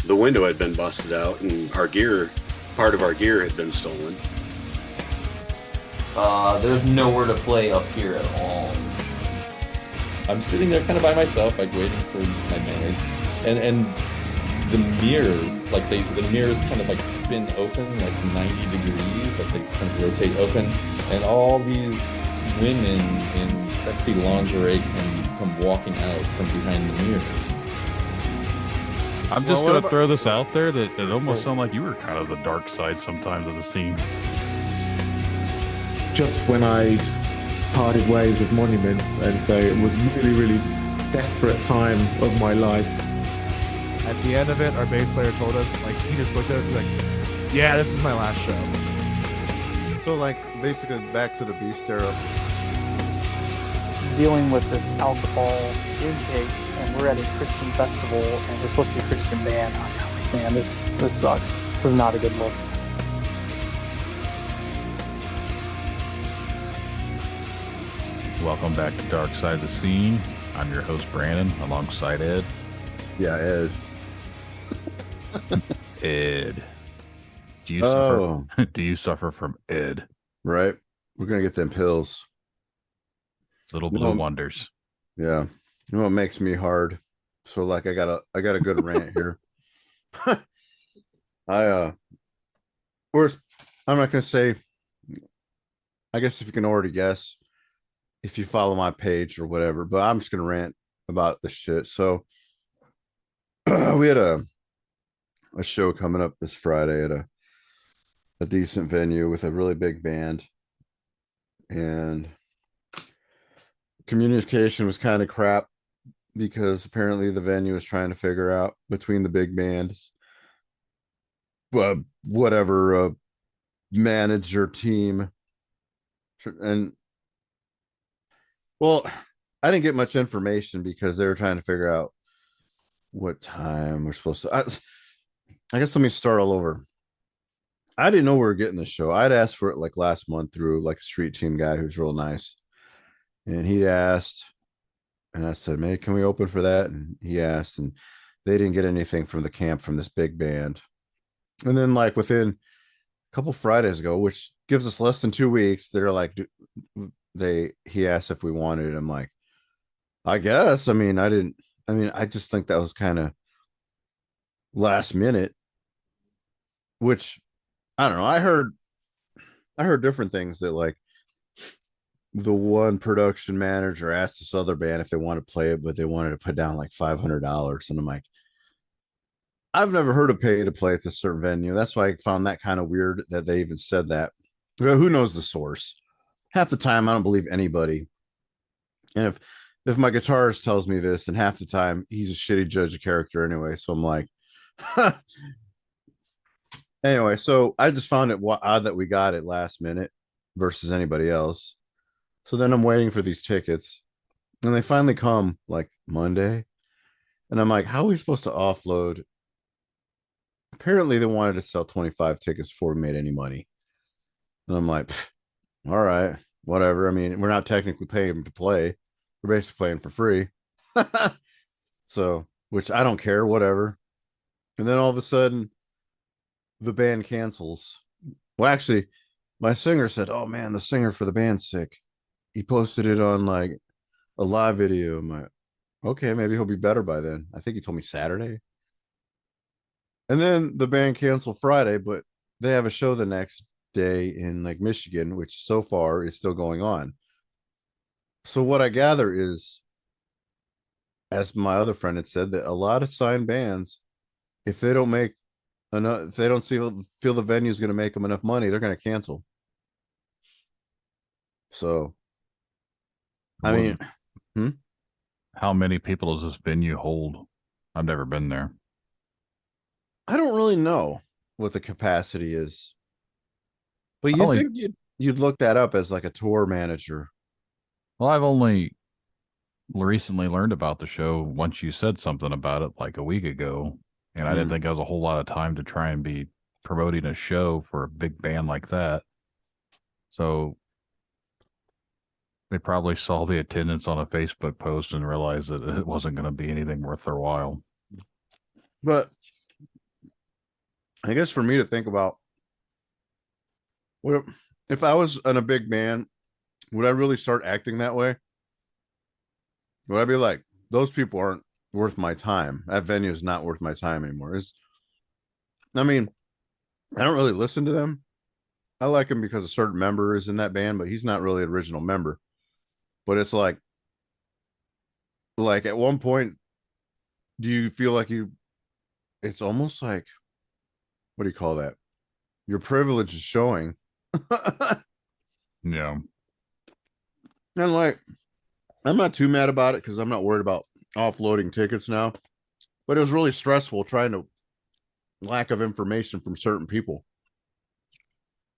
the window had been busted out and part of our gear had been stolen. There's nowhere to play up here at all. I'm sitting there kind of by myself, like waiting for my manners, and the mirrors, like the mirrors kind of like spin open like 90 degrees, like they kind of rotate open, and all these women in sexy lingerie can come walking out from behind the mirrors. I'm just going to throw this out there that it almost sounded like you were kind of the dark side sometimes of the scene. Just when I'd parted ways with Monuments, and so it was really, really desperate time of my life. At the end of it, our bass player told us, like, he just looked at us like, yeah, this is my last show. So, like, basically back to the Beast era. Dealing with this alcohol intake, and we're at a Christian festival, and we're supposed to be a Christian band. I was kind of like, man, this sucks. This is not a good look. Welcome back to Dark Side of the Scene. I'm your host, Brandon, alongside Ed. Yeah, Ed. Ed. Do you Oh. suffer? Do you suffer from Ed? Right. We're gonna get them pills. Little blue wonders. Yeah. You know what makes me hard? So like I got a good rant here. Or I'm not gonna say, I guess if you can already guess if you follow my page or whatever, but I'm just gonna rant about this shit. So we had a show coming up this Friday at a decent venue with a really big band, and communication was kind of crap because apparently the venue was trying to figure out between the big bands whatever manager team, and well, I didn't get much information because they were trying to figure out what time we're supposed to. I guess let me start all over. I didn't know we were getting the show. I'd asked for it like last month through like a street team guy who's real nice, and he asked, and I said, "Man, can we open for that?" And he asked, and they didn't get anything from the camp from this big band. And then like within a couple Fridays ago, which gives us less than 2 weeks, they're like, he asked if we wanted it. I'm like, I guess. I just think that was kind of last minute, which I don't know. I heard different things that like the one production manager asked this other band if they want to play it, but they wanted to put down like $500. And I'm like, I've never heard of pay to play at this certain venue. That's why I found that kind of weird that they even said that. Well, who knows the source? Half the time, I don't believe anybody. And if my guitarist tells me this, then half the time he's a shitty judge of character anyway. So I'm like, anyway. So I just found it odd that we got it last minute versus anybody else. So then I'm waiting for these tickets, and they finally come like Monday, and I'm like, how are we supposed to offload? Apparently, they wanted to sell 25 tickets before we made any money, and I'm like, all right, whatever. I mean, we're not technically paying them to play; we're basically playing for free. So, which I don't care, whatever. And then all of a sudden, the band cancels. Well, actually, my singer said, "Oh man, the singer for the band's sick." He posted it on like a live video. I'm like, okay, maybe he'll be better by then. I think he told me Saturday. And then the band canceled Friday, but they have a show the next day in like Michigan, which so far is still going on. So what I gather is, as my other friend had said, that a lot of signed bands, if they don't make enough, if they don't feel the venue is going to make them enough money, they're going to cancel. So, I mean, How many people does this venue hold? I've never been there. I don't really know what the capacity is, but you'd think you'd look that up as like a tour manager. Well, I've only recently learned about the show once you said something about it like a week ago, and I didn't think it was a whole lot of time to try and be promoting a show for a big band like that. So they probably saw the attendance on a Facebook post and realized that it wasn't going to be anything worth their while. But I guess for me to think about what if I was in a big band, would I really start acting that way? Would I be like, those people aren't worth my time? That venue is not worth my time anymore. I mean, I don't really listen to them. I like him because a certain member is in that band, but he's not really an original member. But it's like at one point, do you feel like it's almost like, what do you call that? Your privilege is showing. Yeah. And like, I'm not too mad about it because I'm not worried about offloading tickets now. But it was really stressful trying to lack of information from certain people.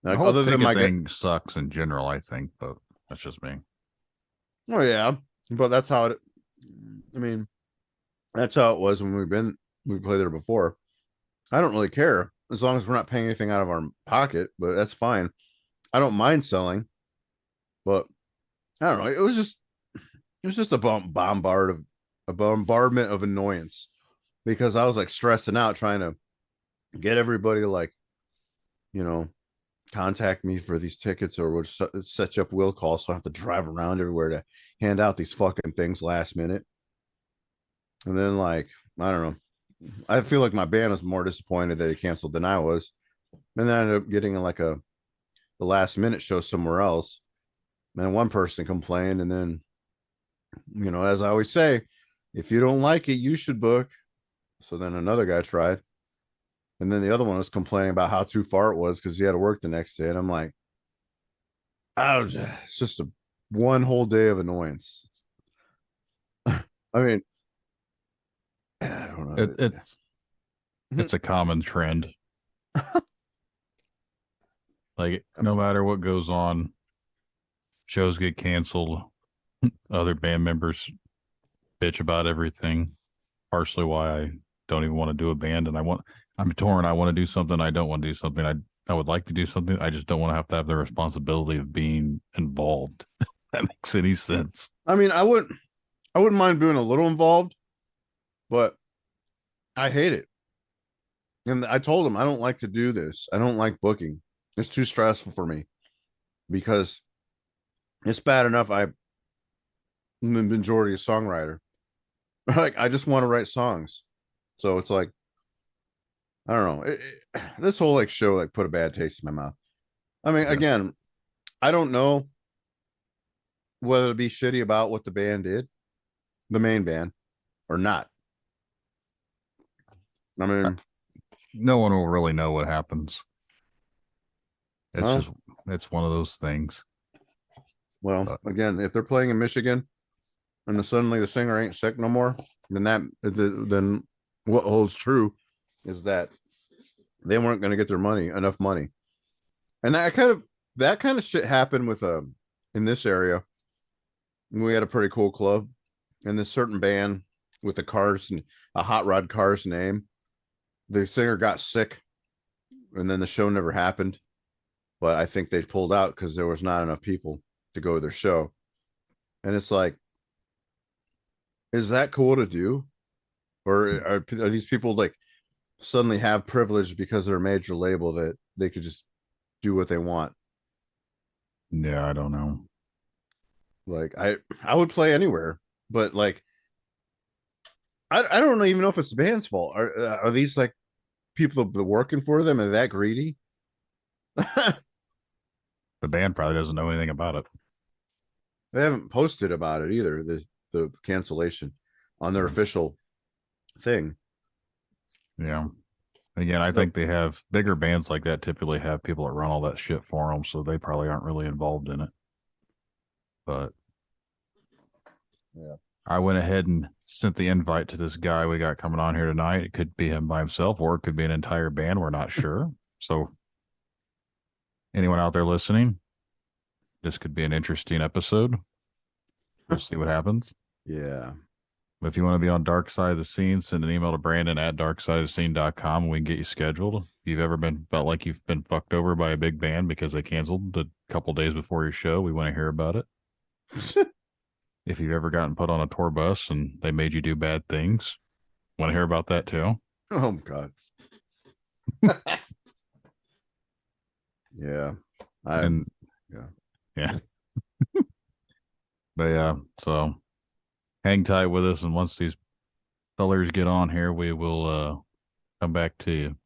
The Like, whole other than ticket my thing sucks in general, I think, but that's just me. oh yeah, but that's how it. I mean, that's how it was when we played there before. I don't really care as long as we're not paying anything out of our pocket, but that's fine. I don't mind selling, but I don't know. It was just a bombardment of annoyance because I was like stressing out trying to get everybody to like, you know, contact me for these tickets or would set you up will calls. So I have to drive around everywhere to hand out these fucking things last minute. And then like, I don't know. I feel like my band was more disappointed that he canceled than I was. And then I ended up getting like the last minute show somewhere else. And then one person complained. And then, you know, as I always say, if you don't like it, you should book. So then another guy tried. And then the other one was complaining about how too far it was because he had to work the next day. And I'm like, it's just one whole day of annoyance. I mean, I don't know. It's a common trend. Like, no matter what goes on, shows get canceled. Other band members bitch about everything. Partially why I don't even want to do a band, and I'm torn. I want to do something. I don't want to do something. I would like to do something. I just don't want to have the responsibility of being involved. If that makes any sense. I mean, I wouldn't mind being a little involved, but I hate it. And I told him I don't like to do this. I don't like booking. It's too stressful for me because it's bad enough I'm the majority a songwriter. Like, I just want to write songs. So it's like, I don't know. This whole like show like put a bad taste in my mouth. I mean, again, I don't know whether to be shitty about what the band did, the main band, or not. I mean, no one will really know what happens. It's one of those things. Well, again, if they're playing in Michigan and then suddenly the singer ain't sick no more, then what holds true is that they weren't going to get enough money. And that kind of shit happened with in this area. We had a pretty cool club and this certain band with a hot rod car's name. The singer got sick and then the show never happened. But I think they pulled out because there was not enough people to go to their show. And it's like, is that cool to do? Or are these people like suddenly have privilege because they're a major label that they could just do what they want? Yeah, I don't know. Like, I would play anywhere, but like, I don't even know if it's the band's fault. Are these like people that are working for them and that greedy? The band probably doesn't know anything about it. They haven't posted about it either. The cancellation on their official thing. Yeah. Again, I think they have bigger bands like that typically have people that run all that shit for them, so they probably aren't really involved in it. But yeah, I went ahead and sent the invite to this guy we got coming on here tonight. It could be him by himself, or it could be an entire band. We're not sure. So anyone out there listening, this could be an interesting episode. We'll see what happens. Yeah. But if you want to be on Dark Side of the Scene, send an email to Brandon at darksideofthescene.com and we can get you scheduled. If you've ever felt like you've been fucked over by a big band because they canceled a couple days before your show, we want to hear about it. If you've ever gotten put on a tour bus and they made you do bad things, want to hear about that too. Oh God. Yeah. And yeah. yeah. But yeah, so hang tight with us, and once these fellers get on here, we will come back to you.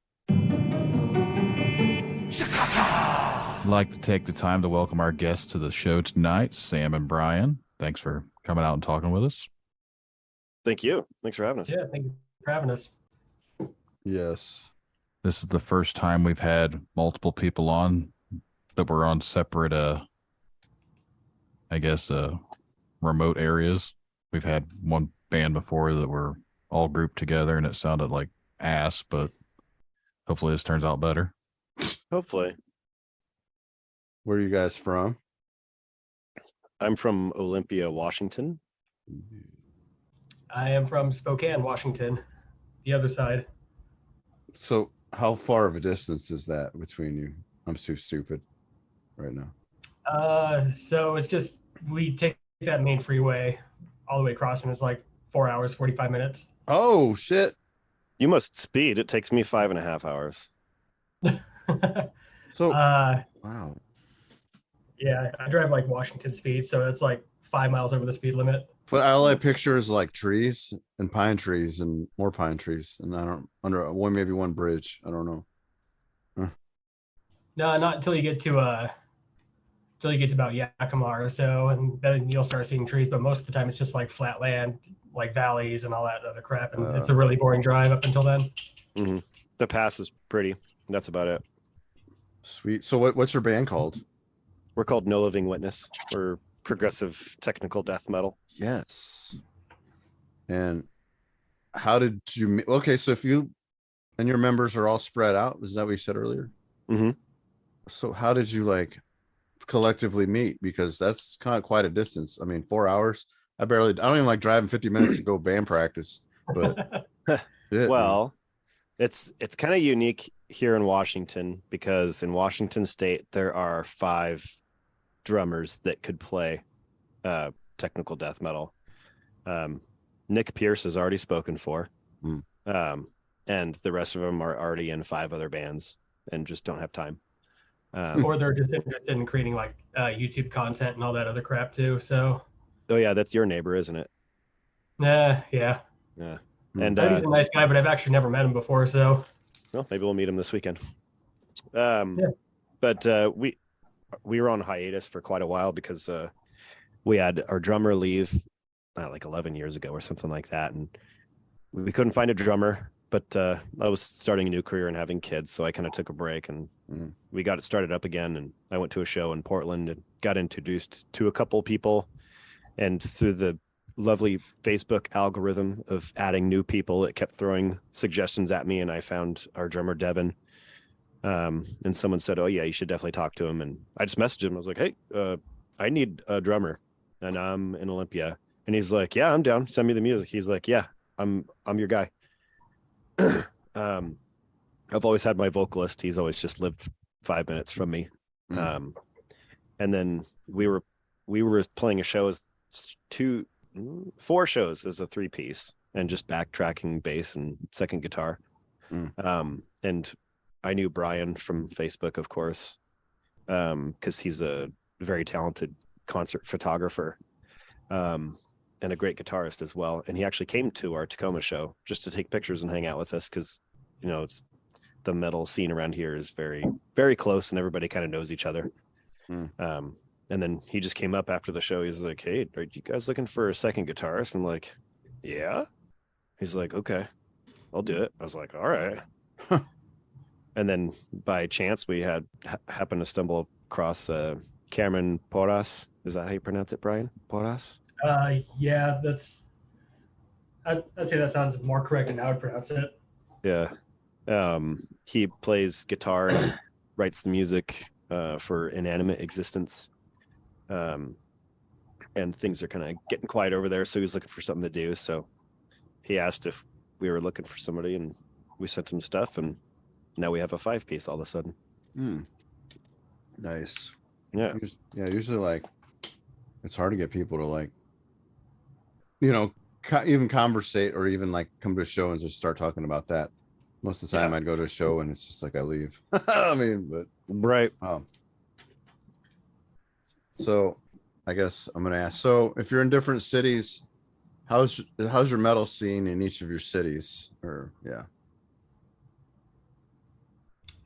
I'd like to take the time to welcome our guests to the show tonight, Sam and Brian. Thanks for coming out and talking with us. Thank you. Thanks for having us. Yeah, thank you for having us. Yes. This is the first time we've had multiple people on that were on separate, I guess, remote areas. We've had one band before that were all grouped together and it sounded like ass, but hopefully this turns out better. Hopefully. Where are you guys from? I'm from Olympia, Washington. I am from Spokane, Washington, the other side. So how far of a distance is that between you? I'm too stupid right now. So it's just, we take that main freeway all the way across, and it's like 4 hours, 45 minutes. Oh shit. You must speed. It takes me 5.5 hours. So wow. Yeah, I drive like Washington speed, so it's like 5 miles over the speed limit. But all I picture is like trees and pine trees and more pine trees, and I don't under one, maybe one bridge. I don't know. No, not until you get to about Yakima or so, and then you'll start seeing trees. But most of the time, it's just like flat land, like valleys and all that other crap, and it's a really boring drive up until then. Mm-hmm. The pass is pretty. That's about it. Sweet. So what's your band called? We're called No Living Witness. We're progressive technical death metal. Yes. And how did you? Okay, so if you and your members are all spread out, is that what you said earlier? Mm-hmm. So how did you like collectively meet? Because that's kind of quite a distance. I mean, 4 hours. I don't even like driving 50 minutes to go band practice. But well, it's kind of unique here in Washington, because in Washington State there are 5 drummers that could play technical death metal. Nick Pierce is already spoken for. And the rest of them are already in 5 other bands and just don't have time. Or they're just interested in creating like YouTube content and all that other crap too. So. Oh yeah, that's your neighbor, isn't it? Yeah. Yeah. And he's a nice guy, but I've actually never met him before. So. Well, maybe we'll meet him this weekend. But we were on hiatus for quite a while because we had our drummer leave like 11 years ago or something like that, and we couldn't find a drummer. But I was starting a new career and having kids, so I kind of took a break, and we got it started up again. And I went to a show in Portland and got introduced to a couple people, and through the lovely Facebook algorithm of adding new people, it kept throwing suggestions at me, and I found our drummer Devin. And someone said, "Oh yeah, you should definitely talk to him." And I just messaged him. I was like, "Hey, I need a drummer, and I'm in Olympia." And he's like, "Yeah, I'm down. Send me the music." He's like, "Yeah, I'm your guy." I've always had my vocalist. He's always just lived 5 minutes from me. And then we were playing a show as 4 shows as a 3-piece, and just backtracking bass and second guitar. And I knew Brian from Facebook, of course, because he's a very talented concert photographer. And a great guitarist as well. And he actually came to our Tacoma show just to take pictures and hang out with us, because, you know, it's the metal scene around here is very, very close, and everybody kind of knows each other. And then he just came up after the show. He's like, "Hey, are you guys looking for a second guitarist?" I'm like, "Yeah." He's like, "Okay, I'll do it." I was like, "All right." And then by chance, we happened to stumble across Cameron Porras. Is that how you pronounce it, Brian? Porras? Yeah, I'd say that sounds more correct than I would pronounce it. Yeah. He plays guitar and writes the music for Inanimate Existence. And things are kind of getting quiet over there, so he was looking for something to do. So he asked if we were looking for somebody, and we sent him stuff, and now we have a 5-piece all of a sudden. Nice. Yeah. Usually like it's hard to get people to like, you know, even conversate or even like come to a show and just start talking about that. Most of the time, I'd go to a show and it's just like I leave. I mean, but Right. so I guess I'm gonna ask. So if you're in different cities, how's your metal scene in each of your cities? Or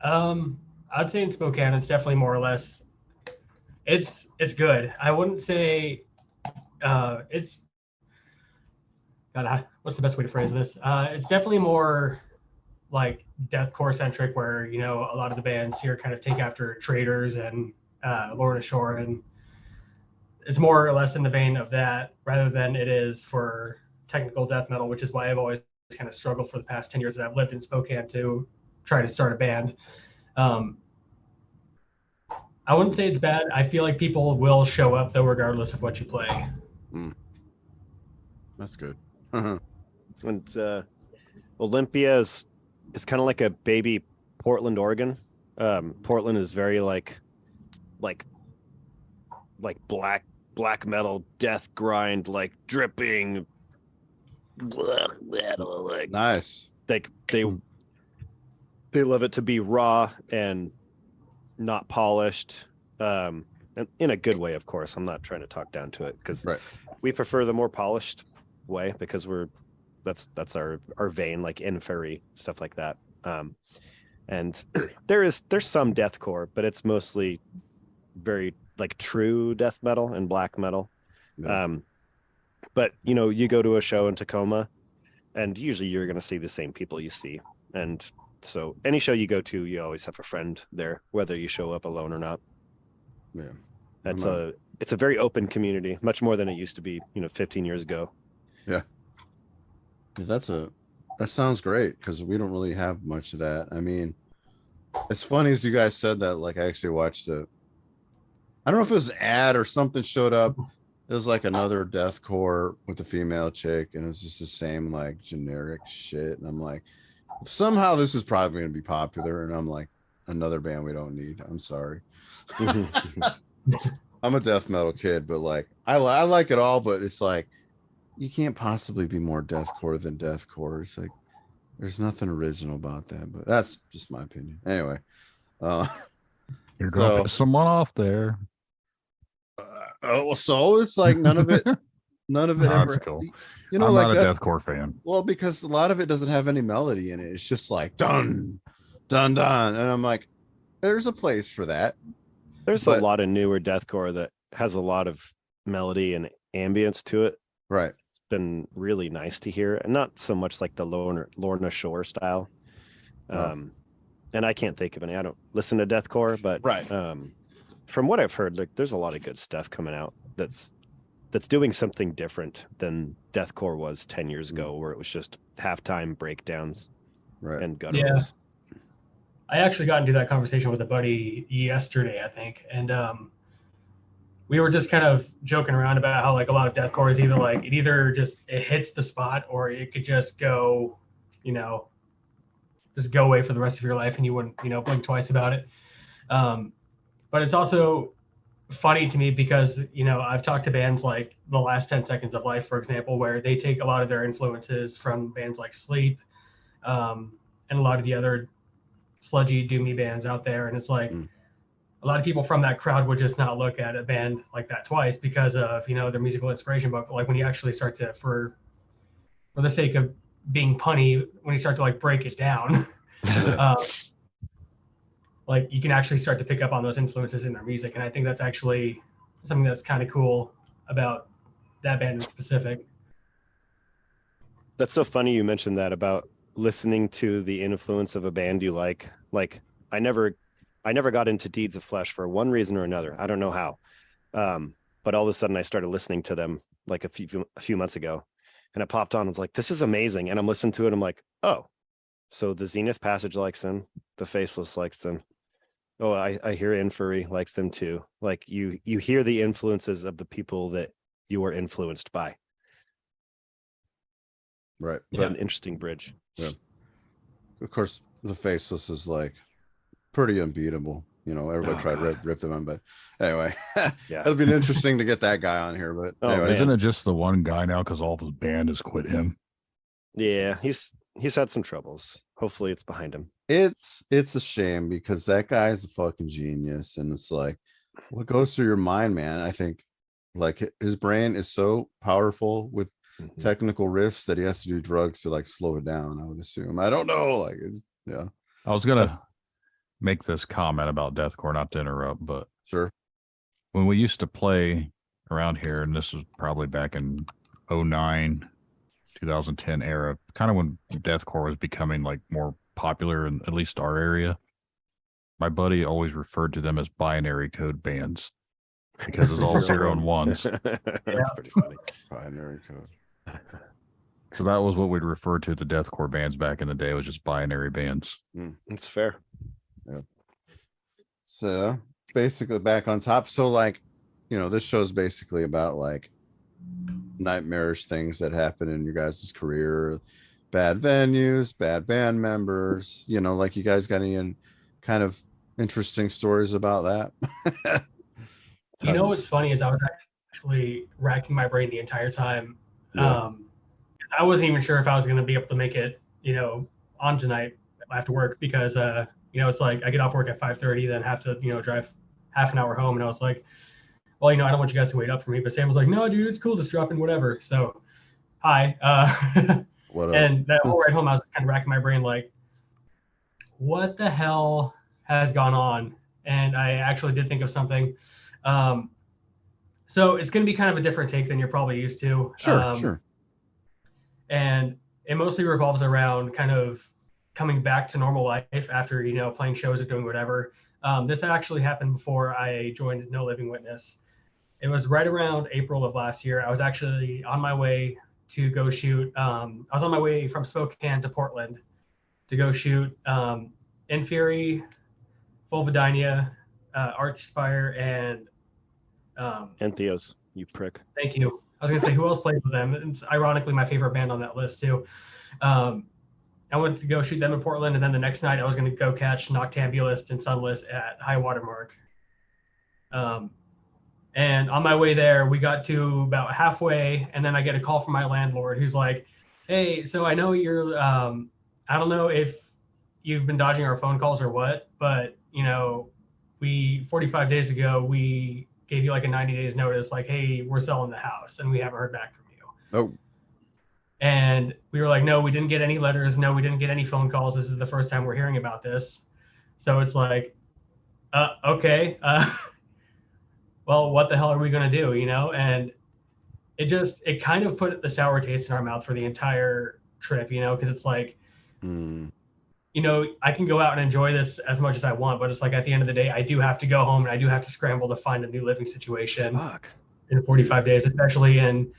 I'd say in Spokane, it's definitely more or less. It's good. I wouldn't say it's. God, what's the best way to phrase this? It's definitely more like deathcore centric, where a lot of the bands here kind of take after Traders and Lorna Shore, and it's more or less in the vein of that rather than it is for technical death metal, which is why I've always kind of struggled for the past 10 years that I've lived in Spokane to try to start a band. I wouldn't say it's bad. I feel like people will show up though, regardless of what you play. that's good. And Olympia is kind of like a baby Portland, Oregon. Portland is very like black metal, death grind, like dripping. Like Nice. like they love it to be raw and not polished, and in a good way, of course. I'm not trying to talk down to it, because we prefer the more polished way, because that's our vein, like Inferi, stuff like that. And there's some deathcore, but it's mostly very like true death metal and black metal. But you go to a show in Tacoma, and usually you're going to see the same people you see. And so any show you go to, you always have a friend there, whether you show up alone or not. Yeah. It's a very open community, much more than it used to be, 15 years ago. Yeah. That sounds great, because we don't really have much of that. I mean, it's funny as you guys said that, like I actually watched I don't know if it was an ad or something showed up. It was like another deathcore with a female chick, and it's just the same like generic shit. And I'm like, somehow this is probably going to be popular. And I'm like, another band we don't need. I'm sorry. I'm a death metal kid, but like I like it all, but it's like you can't possibly be more deathcore than deathcore. It's like there's nothing original about that, but that's just my opinion. Anyway, you're dropping someone off there. So it's like none of it No, ever. it's cool. I'm like not a deathcore fan. Well, because a lot of it doesn't have any melody in it. It's just like dun dun dun, and I'm like, there's a place for that. There's a lot of newer deathcore that has a lot of melody and ambience to it. Right. It's been really nice to hear, and not so much like the Lorna Shore style. And I can't think of any. I don't listen to deathcore, but from what I've heard, like there's a lot of good stuff coming out that's doing something different than deathcore was 10 years ago, where it was just halftime breakdowns and gutturals. I actually got into that conversation with a buddy yesterday, I think, and we were just kind of joking around about how like a lot of deathcore is either like it hits the spot, or it could just go, just go away for the rest of your life, and you wouldn't, blink twice about it. But it's also funny to me because, I've talked to bands like The Last 10 Seconds of Life, for example, where they take a lot of their influences from bands like Sleep, and a lot of the other sludgy, doomy bands out there. And it's like a lot of people from that crowd would just not look at a band like that twice because of, their musical inspiration. But like when you actually start to, for the sake of being punny, when you start to like break it down, like you can actually start to pick up on those influences in their music. And I think that's actually something that's kind of cool about that band in specific. That's so funny you mentioned that about listening to the influence of a band you like. Like I never got into Deeds of Flesh for one reason or another. I don't know how. But all of a sudden I started listening to them like a few months ago, and it popped on. I was like, this is amazing. And I'm listening to it. I'm like, oh, so the Zenith Passage likes them. The Faceless likes them. Oh, I hear Inferi likes them too. Like you hear the influences of the people that you were influenced by. Right. It's an interesting bridge. Yeah. Of course, the Faceless is like pretty unbeatable. Everybody tried to rip them on, but anyway, it'll be interesting to get that guy on here. But anyway, isn't it just the one guy now because all the band has quit him? Yeah, he's he's had some troubles. Hopefully it's behind him. It's a shame because that guy's a fucking genius, and it's like, what goes through your mind, man? I think like his brain is so powerful with Mhm. technical riffs that he has to do drugs to like slow it down. I would assume. I don't know. Like, yeah, I was gonna That's- make this comment about deathcore, not to interrupt, but sure. when we used to play around here, and this was probably back in 09, 2010 era, kind of when deathcore was becoming like more popular in at least our area, my buddy always referred to them as binary code bands because it's all zero and ones. That's pretty funny. Binary code. So that was what we'd refer to the deathcore bands back in the day, was just binary bands. It's fair. So basically back on top. So like, this show's basically about like nightmarish things that happen in your guys' career, bad venues, bad band members, like you guys got any kind of interesting stories about that? You know what's funny is I was actually racking my brain the entire time. Yeah. I wasn't even sure if I was going to be able to make it, on tonight after work because, it's like I get off work at 5:30, then have to, drive half an hour home. And I was like, well, I don't want you guys to wait up for me. But Sam was like, no, dude, it's cool. Just drop in whatever. So, hi. What up? And that whole ride home, I was kind of racking my brain like, what the hell has gone on? And I actually did think of something. So it's going to be kind of a different take than you're probably used to. Sure. And it mostly revolves around kind of coming back to normal life after, playing shows or doing whatever. This actually happened before I joined No Living Witness. It was right around April of last year. I was actually on my way to go shoot. I was on my way from Spokane to Portland to go shoot Inferi, Vulvodynia, Archspire, and Entheos, you prick. thank you. I was gonna say who else plays with them. It's ironically my favorite band on that list too. I went to go shoot them in Portland, and then the next night I was gonna go catch Noctambulist and Sunless at High Watermark. And on my way there, we got to about halfway, and then I get a call from my landlord who's like, "Hey, so I know you're. I don't know if you've been dodging our phone calls or what, but 45 days ago we gave you like a 90 days notice, like, hey, we're selling the house, and we haven't heard back from you." Oh, And we were like, no, we didn't get any letters. No, we didn't get any phone calls. This is the first time we're hearing about this. So it's like, okay, well, what the hell are we going to do? And it kind of put the sour taste in our mouth for the entire trip, because it's like, I can go out and enjoy this as much as I want, but it's like at the end of the day, I do have to go home and I do have to scramble to find a new living situation in 45 days, especially in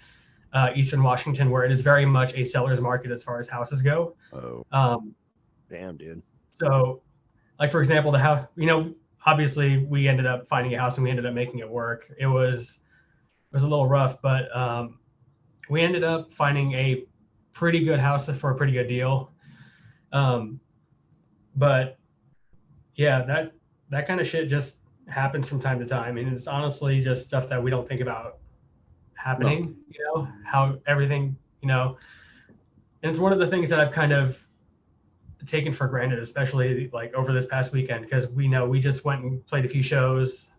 Eastern Washington, where it is very much a seller's market as far as houses go. Damn, dude. So, like, for example, the house, obviously we ended up finding a house and we ended up making it work. It was a little rough, but we ended up finding a pretty good house for a pretty good deal. But yeah, that kind of shit just happens from time to time. And it's honestly just stuff that we don't think about happening, how everything, and it's one of the things that I've kind of taken for granted, especially like over this past weekend, because we just went and played a few shows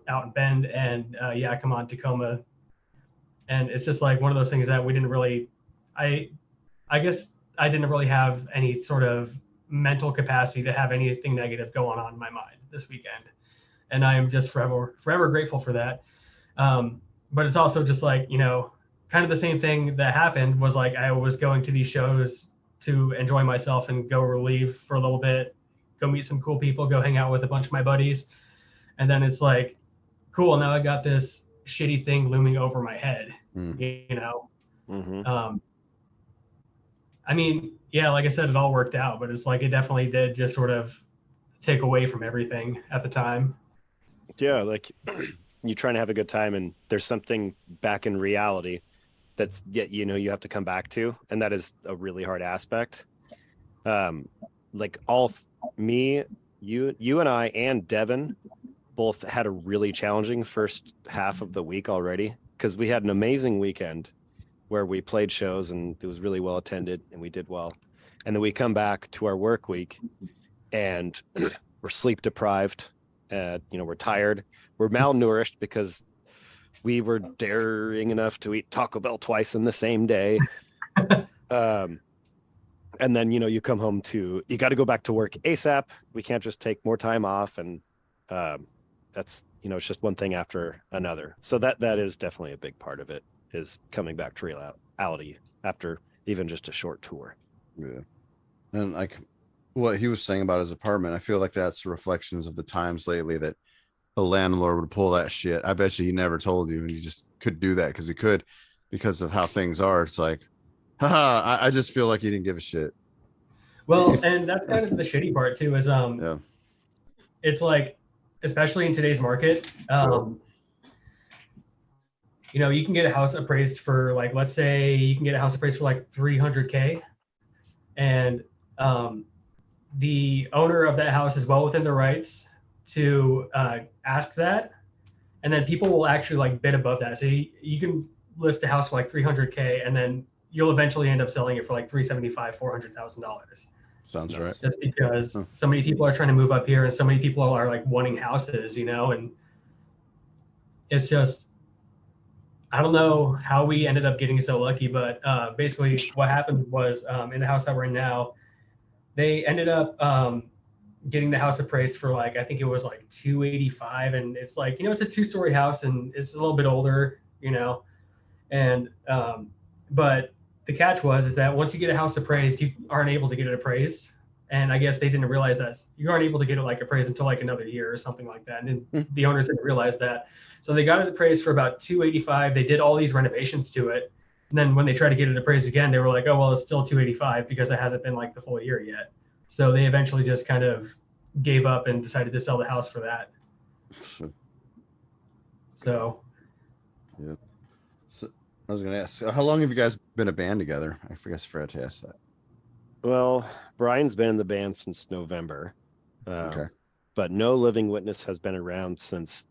out in Bend and Yakima and Tacoma. And it's just like one of those things that we didn't really, I guess I didn't really have any sort of mental capacity to have anything negative going on in my mind this weekend. And I am just forever grateful for that. But it's also just like, kind of the same thing that happened was like, I was going to these shows to enjoy myself and go relieve for a little bit, go meet some cool people, go hang out with a bunch of my buddies. And then it's like, cool, now I got this shitty thing looming over my head, I mean, yeah, like I said, it all worked out, but it's like, it definitely did just sort of take away from everything at the time. Yeah. Like you're trying to have a good time and there's something back in reality that's yet, you have to come back to. And that is a really hard aspect. Like me, you and I and Devin both had a really challenging first half of the week already, because we had an amazing weekend where we played shows and it was really well attended and we did well. And then we come back to our work week and we're sleep deprived. We're tired. We're malnourished because we were daring enough to eat Taco Bell twice in the same day. And then, you come home you got to go back to work ASAP. We can't just take more time off. And that's, it's just one thing after another. So that is definitely a big part of it, is coming back to reality after even just a short tour. Yeah. And like what he was saying about his apartment, I feel like that's reflections of the times lately that a landlord would pull that shit. I bet you he never told you, and he just could do that because of how things are. It's like, haha, I just feel like he didn't give a shit. Well, and that's kind of the shitty part too, is it's like, especially in today's market, you can get a house appraised for like, let's say you can get a house appraised for like $300K, and the owner of that house is well within their rights to ask that, and then people will actually like bid above that. So you can list a house for like $300K, and then you'll eventually end up selling it for like $375,000, $400,000. Sounds right. Just because so many people are trying to move up here, and so many people are like wanting houses, and it's just, I don't know how we ended up getting so lucky, but basically what happened was in the house that we're in now, they ended up getting the house appraised for like, I think it was like 285, and it's like, it's a 2-story house and it's a little bit older, and but the catch is that once you get a house appraised, you aren't able to get it appraised. And I guess they didn't realize that you aren't able to get it like appraised until like another year or something like that. And the owners didn't realize that. So they got it appraised for about 285. They did all these renovations to it. And then when they tried to get it appraised again, they were like, oh, well, it's still 285 because it hasn't been like the full year yet. So they eventually just kind of gave up and decided to sell the house for that. So. Yeah. So I was going to ask, how long have you guys been a band together? I forgot to ask that. Well, Brian's been in the band since November. Okay. But No Living Witness has been around since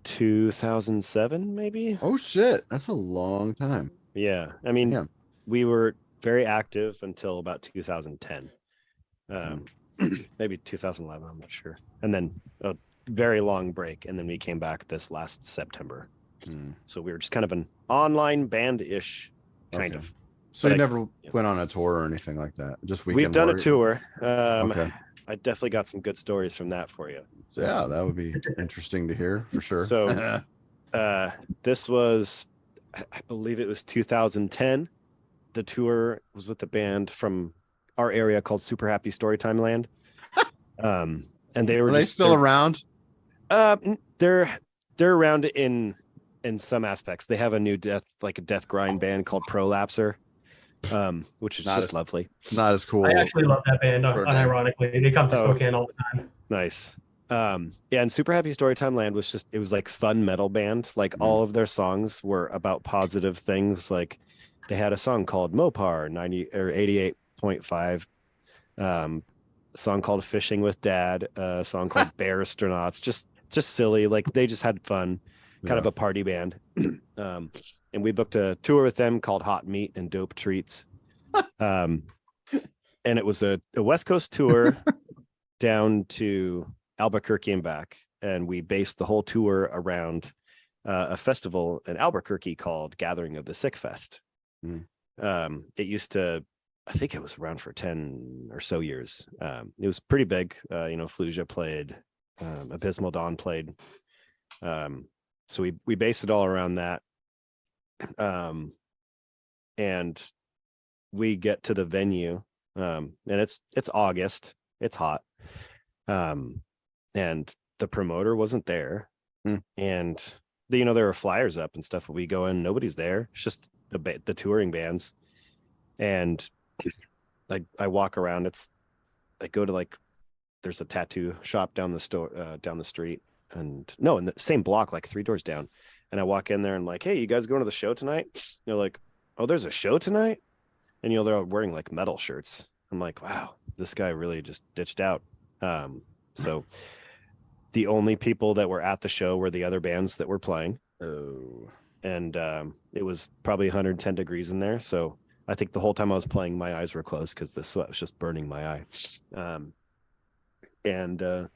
2007, maybe. Oh, shit. That's a long time. Yeah. I mean, we were very active until about 2010. Maybe 2011, I'm not sure. And then a very long break. And then we came back this last September. So we were just kind of an online band-ish kind of. So you never went on a tour or anything like that? Just weekend. We've done a tour. Okay. I definitely got some good stories from that for you. So, yeah, that would be interesting to hear for sure. So this was, I believe it was 2010. The tour was with the band from our area called Super Happy Storytime Land. And they were still around? They're around in some aspects. They have a new death grind band called Prolapser, which is just lovely. Not as cool. I actually love that band, unironically. They come to Spokane all the time. Nice. And Super Happy Storytime Land it was like fun metal band. Like all of their songs were about positive things. Like they had a song called Mopar 90 or 88.5, a song called Fishing with Dad, a song called Bear Astronauts, just silly. Like they just had fun. Kind of a party band. And we booked a tour with them called Hot Meat and Dope Treats. And it was a West Coast tour down to Albuquerque and back. And we based the whole tour around a festival in Albuquerque called Gathering of the Sick Fest. It used to, I think it was around for 10 or so years. It was pretty big. Fluja played, Abysmal Dawn played. So we based it all around that. And we get to the venue, and it's August, it's hot. And the promoter wasn't there. And there were flyers up and stuff. We go in, nobody's there. It's just the touring bands. And I walk around, I go to there's a tattoo shop down the street. And no, in the same block, like 3 doors down. And I walk in there and like, hey, you guys going to the show tonight? They're like, oh, there's a show tonight? And they're all wearing like metal shirts. I'm like, wow, this guy really just ditched out. So the only people that were at the show were the other bands that were playing. And it was probably 110 degrees in there. So I think the whole time I was playing, my eyes were closed because the sweat was just burning my eye. And I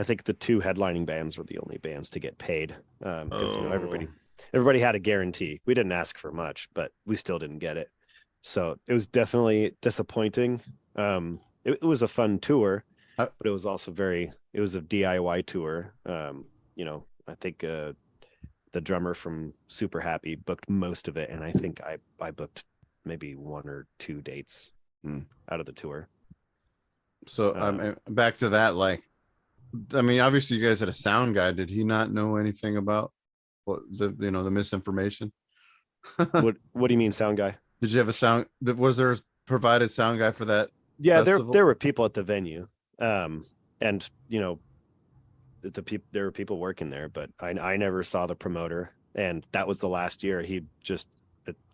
think the 2 headlining bands were the only bands to get paid because everybody had a guarantee. We didn't ask for much, but we still didn't get it. So it was definitely disappointing. It was a fun tour, but it was also it was a DIY tour. I think the drummer from Super Happy booked most of it, and I think I booked maybe 1 or 2 dates out of the tour. So back to that, like, I mean, obviously you guys had a sound guy. Did he not know anything about what the misinformation? What do you mean, sound guy? Did you have a sound? Was there a provided sound guy for that? Yeah, festival? there were people at the venue, and there were people working there, but I never saw the promoter, and that was the last year. It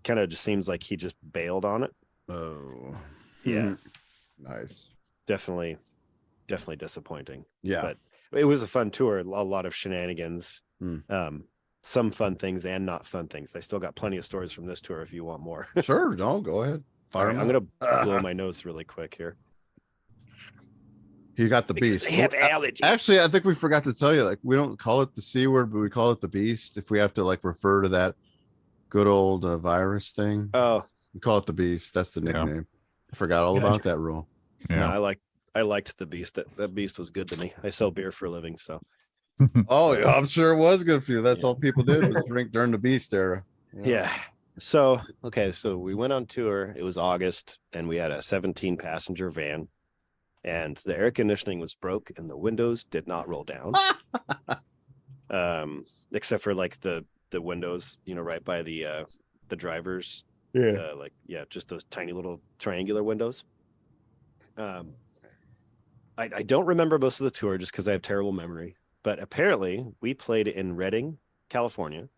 kind of just seems like he just bailed on it. Oh, yeah, nice. Definitely disappointing. Yeah, but it was a fun tour. A lot of shenanigans, some fun things and not fun things. I still got plenty of stories from this tour if you want more. Sure, no, go ahead. All right, I'm gonna blow my nose really quick here. You got the beast. They have allergies. Actually, I think we forgot to tell you, like, we don't call it the C word, but we call it the beast. If we have to like refer to that good old virus thing, we call it the beast. That's the nickname. I forgot all about that rule. Yeah. No, I liked the beast. That beast was good to me. I sell beer for a living, so. Oh yeah, I'm sure it was good for you. That's all people did was drink during the beast era. Yeah. So we went on tour. It was August, and we had a 17 passenger van, and the air conditioning was broke and the windows did not roll down. Except for like the windows, right by the drivers. Yeah. Just those tiny little triangular windows. I don't remember most of the tour just because I have terrible memory, but apparently we played in Redding, California.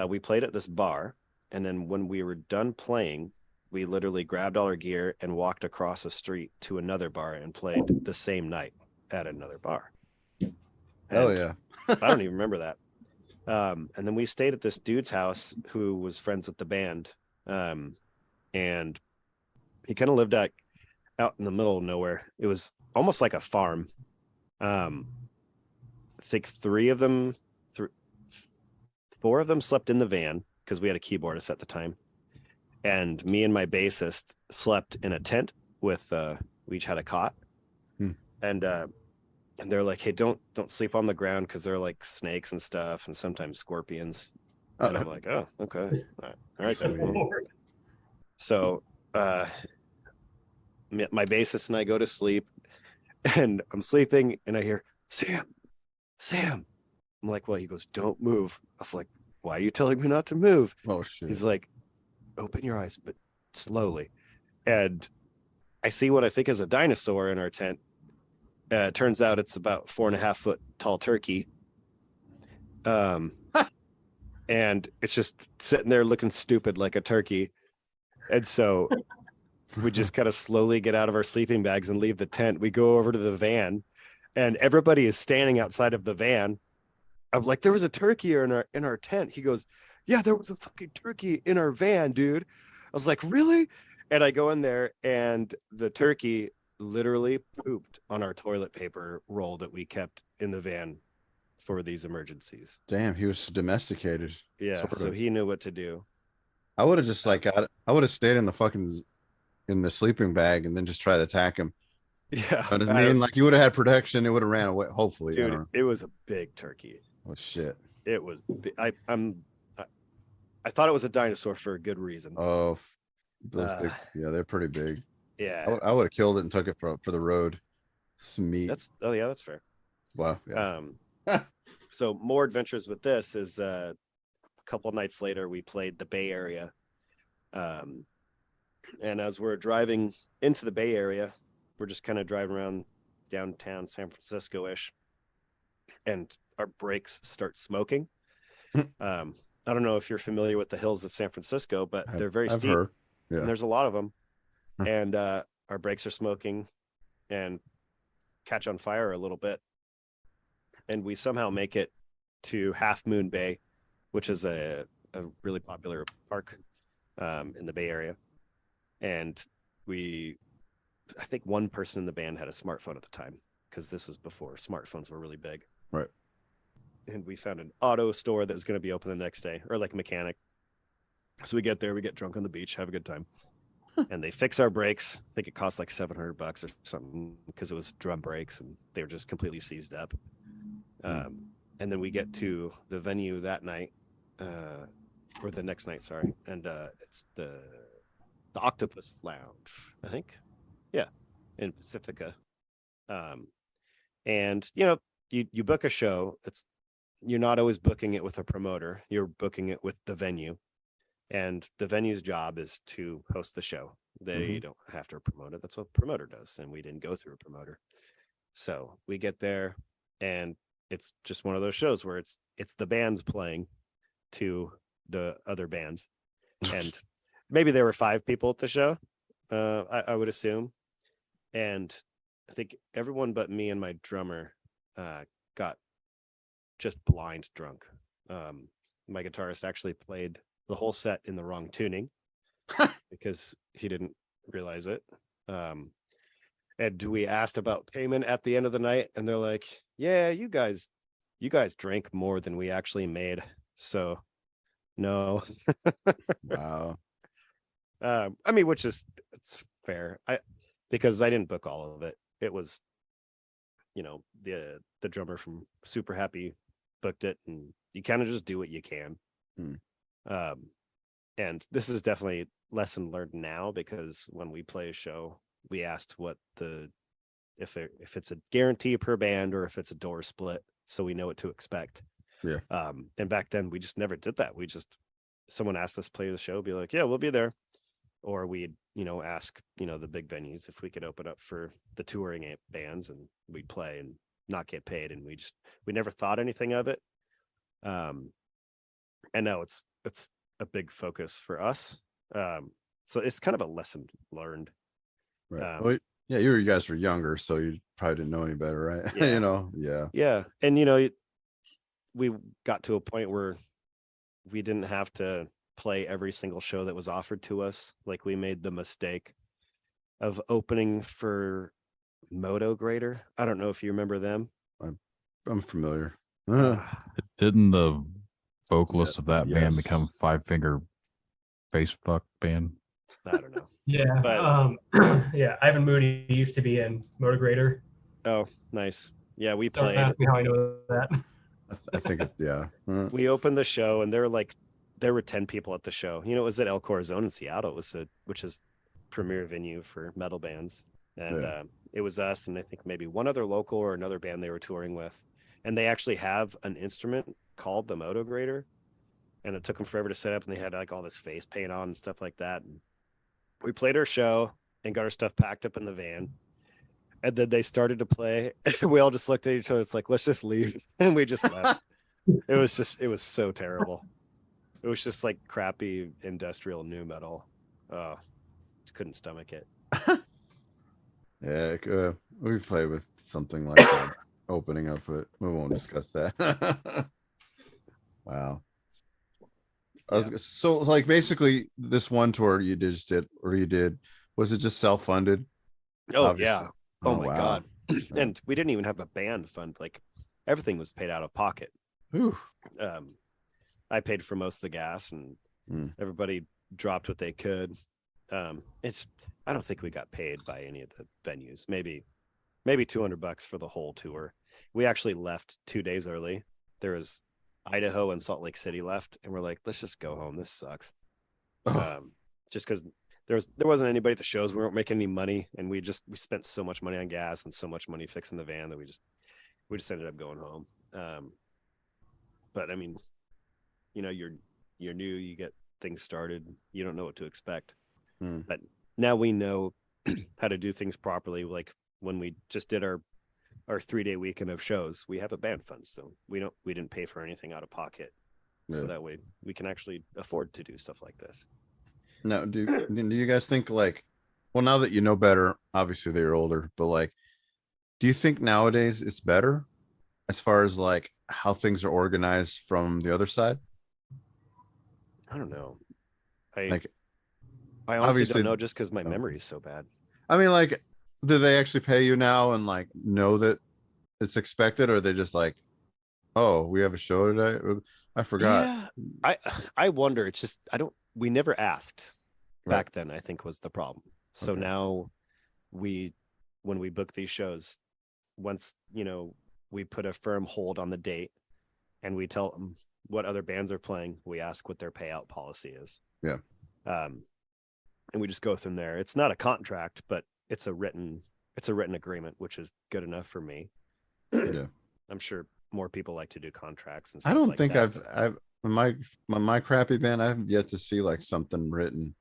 We played at this bar, and then when we were done playing, we literally grabbed all our gear and walked across the street to another bar and played the same night at another bar. Hell yeah. I don't even remember that. And then we stayed at this dude's house who was friends with the band. And he kind of lived out in the middle of nowhere. It was almost like a farm. I think 4 of them slept in the van because we had a keyboardist at the time. And me and my bassist slept in a tent with, we each had a cot. And they're like, hey, don't sleep on the ground because there are like snakes and stuff and sometimes scorpions. And I'm like, oh, okay. All right. So my bassist and I go to sleep, and I'm sleeping and I hear, Sam. I'm like, well, he goes, don't move. I was like, why are you telling me not to move? Oh, shit. He's like, open your eyes, but slowly. And I see what I think is a dinosaur in our tent. Turns out it's about 4.5 foot tall turkey. And it's just sitting there looking stupid like a turkey. And so we just kind of slowly get out of our sleeping bags and leave the tent. We go over to the van, and everybody is standing outside of the van. I'm like, there was a turkey in our tent. He goes, yeah, there was a fucking turkey in our van, dude. I was like, really? And I go in there, and the turkey literally pooped on our toilet paper roll that we kept in the van for these emergencies. Damn, he was domesticated. Yeah, so he knew what to do. I would have just I would have stayed in the sleeping bag and then just tried to attack him. Yeah, but I mean, like, you would have had protection. It would have ran away. Hopefully, dude. It was a big turkey. Oh shit! It was. I thought it was a dinosaur for a good reason. Oh, those big, yeah, they're pretty big. Yeah, I would have killed it and took it for the road. Some meat. That's fair. Wow. Yeah. So more adventures with this is a couple nights later we played the Bay Area, and as we're driving into the Bay Area, we're just kind of driving around downtown San Francisco-ish, and our brakes start smoking. I don't know if you're familiar with the hills of San Francisco, but they're very steep. Heard. Yeah. And there's a lot of them. And our brakes are smoking and catch on fire a little bit. And we somehow make it to Half Moon Bay, which is a really popular park in the Bay Area. and I think one person in the band had a smartphone at the time, because this was before smartphones were really big. Right. And we found an auto store that was going to be open the next day, or like a mechanic. So we get there, we get drunk on the beach, have a good time. And they fix our brakes. I think it cost like $700 or something, because it was drum brakes and they were just completely seized up. And then we get to the venue that night, or the next night, sorry. And it's the Octopus Lounge, I think. Yeah, in Pacifica. And you book a show. You're not always booking it with a promoter. You're booking it with the venue. And the venue's job is to host the show. They don't have to promote it. That's what a promoter does. And we didn't go through a promoter. So we get there, and it's just one of those shows where it's the bands playing to the other bands. And maybe there were 5 people at the show, I would assume. And I think everyone but me and my drummer got just blind drunk. My guitarist actually played the whole set in the wrong tuning because he didn't realize it. And we asked about payment at the end of the night, and they're like, yeah, you guys drank more than we actually made, so no. Wow. I mean, it's fair. Because I didn't book all of it. It was, the drummer from Super Happy booked it, and you kind of just do what you can. And this is definitely lesson learned now, because when we play a show, we asked if it's a guarantee per band or if it's a door split, so we know what to expect. Yeah. And back then we just never did that. Someone asked us to play the show, be like, yeah, we'll be there. Or we'd, ask, the big venues if we could open up for the touring bands, and we'd play and not get paid. And we never thought anything of it. And now it's a big focus for us. So it's kind of a lesson learned. Right. Well, yeah, you guys were younger, so you probably didn't know any better, right? Yeah. Yeah. Yeah. And, we got to a point where we didn't have to play every single show that was offered to us. Like, we made the mistake of opening for Moto Grader. I don't know if you remember them. I'm familiar. Didn't the vocalist of that band Yes. become Five Finger Face Fuck band? I don't know. Yeah. But- Yeah. Ivan Mooney used to be in Motograder. Oh, nice. Yeah, we Don't played. ask me how I know that. I think yeah. We opened the show, and there were 10 people at the show. It was at El Corazon in Seattle. Which is premier venue for metal bands. And it was us, and I think maybe one other local or another band they were touring with. And they actually have an instrument called the Moto Grader. And it took them forever to set up, and they had like all this face paint on and stuff like that. And we played our show and got our stuff packed up in the van. And then they started to play, and we all just looked at each other. It's like, let's just leave. And we just left. It was so terrible. It was just like crappy industrial new metal. Just couldn't stomach it. Yeah, we've played with something like that. Opening up, but we won't discuss that. Wow. So like basically this one tour you did, was it just self-funded? Oh, Obviously. yeah. Oh my wow. God. And we didn't even have a band fund. Like, everything was paid out of pocket. Whew. I paid for most of the gas, and everybody dropped what they could. I don't think we got paid by any of the venues. Maybe $200 for the whole tour. We actually left 2 days early. There was Idaho and Salt Lake City left, and we're like, let's just go home. This sucks. Just because there wasn't anybody at the shows. We weren't making any money, and we spent so much money on gas and so much money fixing the van that we just ended up going home. But I mean, you're new, you get things started, you don't know what to expect. But now we know how to do things properly. Like, when we just did our 3-day weekend of shows, we have a band fund, so we didn't pay for anything out of pocket. So that way we can actually afford to do stuff like this. Now, do you guys think, like, well, now that you know better, obviously they're older, but like, do you think nowadays it's better as far as like how things are organized from the other side? I don't know. I honestly Obviously- don't know, just because my Oh. memory is so bad. I mean, like, do they actually pay you now and like know that it's expected, or they just like, oh, we have a show today? I forgot. Yeah, I wonder. It's just we never asked Right. back then, I think was the problem. So Okay. now when we book these shows, once, we put a firm hold on the date and we tell them what other bands are playing, we ask what their payout policy is. Yeah. And we just go from there. It's not a contract, but it's a written agreement, which is good enough for me. Yeah. I'm sure more people like to do contracts and I stuff don't like think that, I've my crappy band, I've yet to see like something written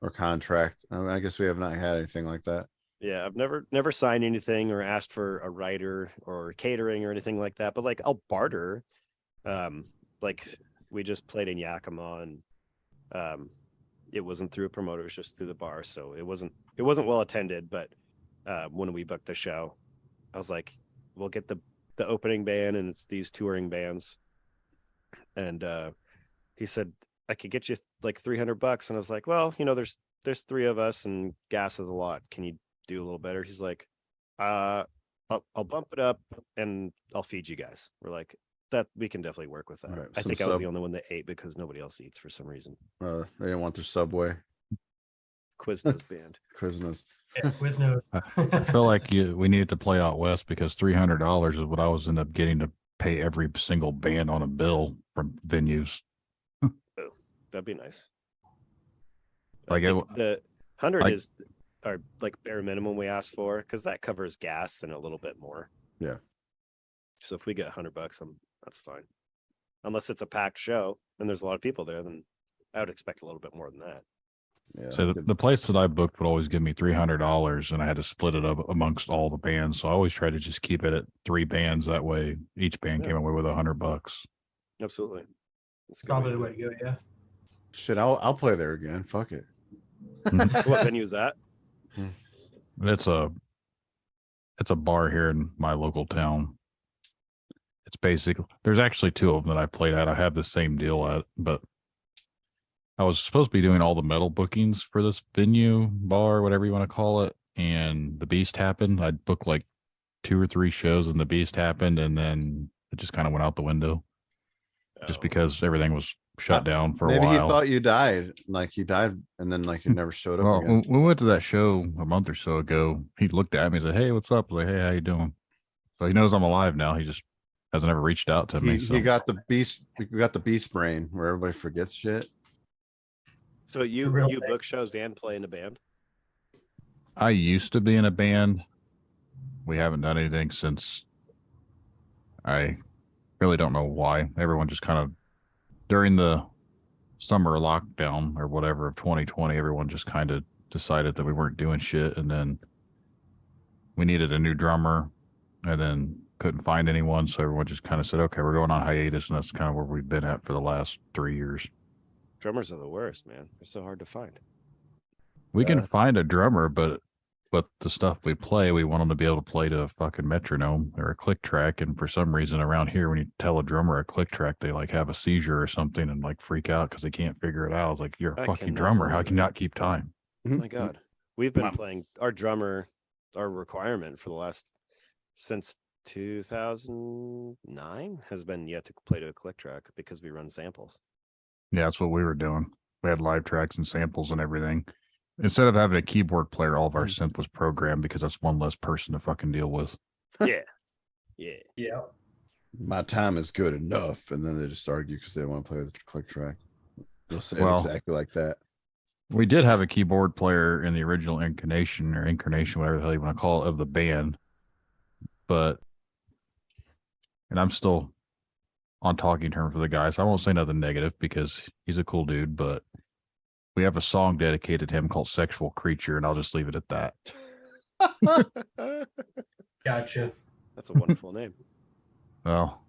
or contract. I mean, I guess we have not had anything like that. Yeah, I've never signed anything or asked for a writer or catering or anything like that. But like I'll barter. Like we just played in Yakima and it wasn't through a promoter, it was just through the bar. So it wasn't well attended. But when we booked the show, I was like, we'll get the opening band and it's these touring bands. And he said, I could get you like $300. And I was like, well, there's three of us and gas is a lot. Can you do a little better? He's like, I'll bump it up and I'll feed you guys. We're like, that we can definitely work with that. All right, I some think I was sub- the only one that ate because nobody else eats for some reason. They didn't want their Subway. Quiznos band. Quiznos. Yeah, Quiznos. I feel like we needed to play out west because $300 is what I was end up getting to pay every single band on a bill from venues. That'd be nice. Like I think the 100 like- is our like bare minimum we ask for because that covers gas and a little bit more. Yeah. So if we get $100, that's fine. Unless it's a packed show and there's a lot of people there, then I would expect a little bit more than that. Yeah. So the place that I booked would always give me $300, and I had to split it up amongst all the bands. So I always try to just keep it at 3 bands. That way, each band Yeah. came away with $100. Absolutely. That's a good Probably the do way to go. Yeah. Shit, I'll play there again. Fuck it. it. What venue is that? It's a bar here in my local town. It's basically, there's actually 2 of them that I played at. I have the same deal at, but I was supposed to be doing all the metal bookings for this venue, bar, whatever you want to call it. And the Beast happened. I'd booked like 2 or 3 shows and the Beast happened. And then it just kind of went out the window just Oh. because everything was shut down for a Maybe while. he thought you died. Like he died and then like you never showed up Well, again. when we went to that show a month or so ago, he looked at me and said, "Hey, what's up?" I was like, "Hey, how you doing?" So he knows I'm alive now. He just hasn't ever reached out to me. So He got the beast brain where everybody forgets shit. So you real you thing. book shows and play in a band? I used to be in a band. We haven't done anything since. I really don't know why. Everyone just kind of during the summer lockdown or whatever of 2020, everyone just kind of decided that we weren't doing shit, and then we needed a new drummer, and then couldn't find anyone, so everyone just kind of said, "Okay, we're going on hiatus," and that's kind of where we've been at for the last 3 years. Drummers are the worst, man. They're so hard to find. We Yeah, can that's- find a drummer, but the stuff we play, we want them to be able to play to a fucking metronome or a click track. And for some reason around here, when you tell a drummer a click track, they like have a seizure or something and like freak out because they can't figure it out. It's like, you're a I fucking cannot drummer. How believe can you it. not keep time? Oh my God. We've been Wow. playing our drummer, our requirement for the last since 2009 has been yet to play to a click track because we run samples. Yeah, that's what we were doing. We had live tracks and samples and everything. Instead of having a keyboard player, all of our synth was programmed because that's one less person to fucking deal with. Yeah. Yeah. Yeah. My time is good enough, and then they just argue because they don't want to play with the click track. They'll say it Well, exactly like that. We did have a keyboard player in the original incarnation, whatever the hell you want to call it, of the band. And I'm still on talking terms with the guy, so I won't say nothing negative because he's a cool dude, but we have a song dedicated to him called Sexual Creature, and I'll just leave it at that. Gotcha. That's a wonderful name. Well,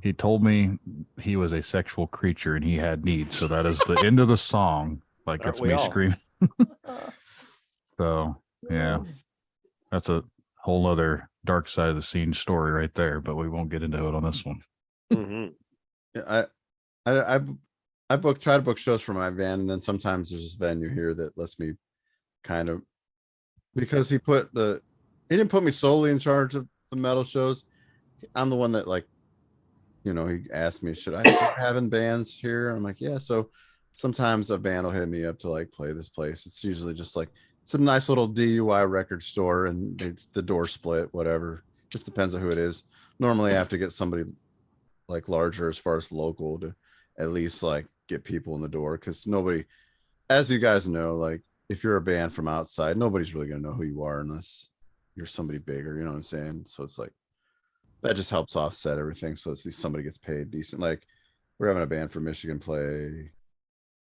he told me he was a sexual creature and he had needs, so that is the end of the song. Like, Aren't that's we me all? screaming. So, yeah, that's a whole other dark side of the scene story right there, but we won't get into it on this one. Hmm. Yeah, I try to book shows for my band, and then sometimes there's this venue here that lets me kind of, because he didn't put me solely in charge of the metal shows. I'm the one that, like, you know, he asked me, should I start having bands here? I'm like, yeah. So sometimes a band will hit me up to like play this place. It's usually just like, it's a nice little DUI record store and it's the door split, whatever. Just depends on who it is. Normally I have to get somebody like larger as far as local to at least like get people in the door. Cause nobody, as you guys know, like if you're a band from outside, nobody's really going to know who you are unless you're somebody bigger, you know what I'm saying? So it's like, that just helps offset everything. So at least somebody gets paid decent. Like we're having a band from Michigan play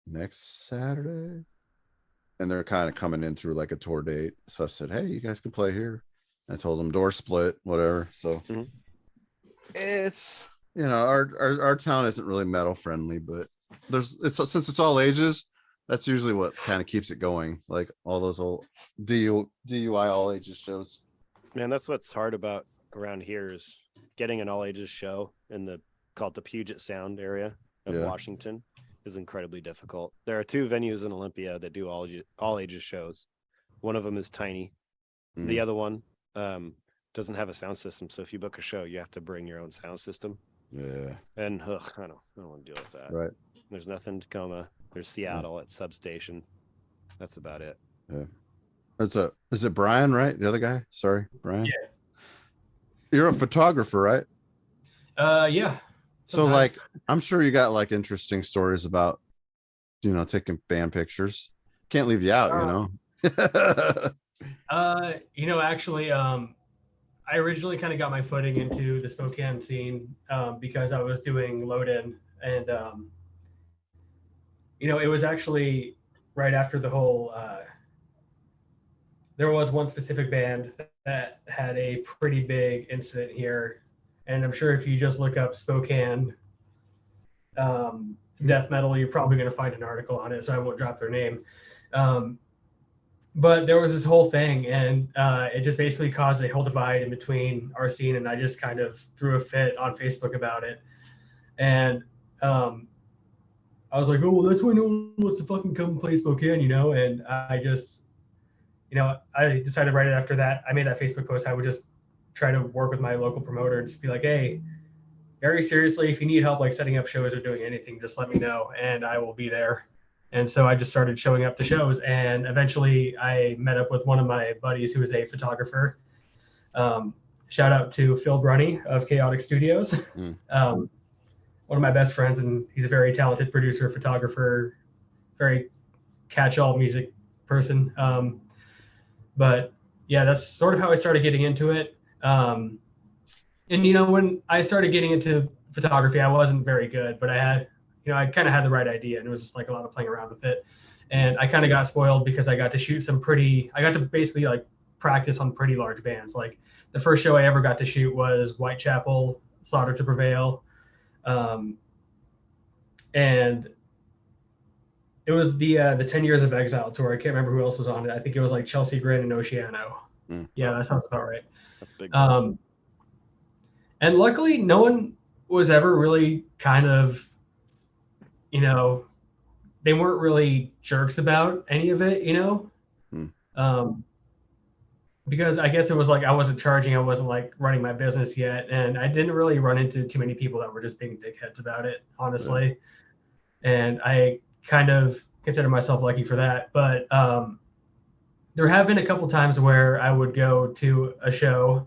next Saturday, and they're kind of coming in through like a tour date. So I said, hey, you guys can play here. And I told them door split, whatever. So it's, you know, our town isn't really metal friendly, but since it's all ages, that's usually what kind of keeps it going. Like all those old DUI all ages shows. Man, that's what's hard about around here is getting an all ages show in the called the Puget Sound area of Washington is incredibly difficult. There are 2 venues in Olympia that do all ages shows. One of them is tiny. The other one doesn't have a sound system. So if you book a show, you have to bring your own sound system. Yeah. And I don't want to deal with that. Right. There's nothing in Tacoma. There's Seattle at Substation. That's about it. Yeah. Is it Brian, right? The other guy? Sorry, Brian. Yeah. You're a photographer, right? Yeah. So like, I'm sure you got like interesting stories about, you know, taking band pictures. Can't leave you out, you know? You know, actually, I originally kind of got my footing into the Spokane scene because I was doing load in, and you know, it was actually right after the whole there was one specific band that had a pretty big incident here, and I'm sure if you just look up Spokane death metal, you're probably going to find an article on it, so I won't drop their name. But there was this whole thing, and it just basically caused a whole divide in between our scene, and I just kind of threw a fit on Facebook about it. And I was like, oh, well, that's why no one wants to fucking come play Spokane, you know? And I just, you know, I decided right after that, I made that Facebook post, I would just try to work with my local promoter and just be like, hey, very seriously, if you need help like setting up shows or doing anything, just let me know and I will be there. And so I just started showing up to shows, and eventually I met up with one of my buddies who is a photographer. Shout out to Phil Brunny of Chaotic Studios. One of my best friends, and he's a very talented producer, photographer, very catch-all music person. But yeah, that's sort of how I started getting into it. And you know, when I started getting into photography, I wasn't very good, but I kind of had the right idea, and it was just like a lot of playing around with it. And I kind of got spoiled because I got to basically like practice on pretty large bands. Like the first show I ever got to shoot was Whitechapel, Slaughter to Prevail. And it was the 10 Years of Exile tour. I can't remember who else was on it. I think it was like Chelsea Grin and Oceano. Yeah, that sounds about right. That's big. And luckily no one was ever really kind of, you know, they weren't really jerks about any of it, you know? Because I guess it was like I wasn't charging, I wasn't like running my business yet, and I didn't really run into too many people that were just being dickheads about it, honestly. And I kind of consider myself lucky for that. But there have been a couple times where I would go to a show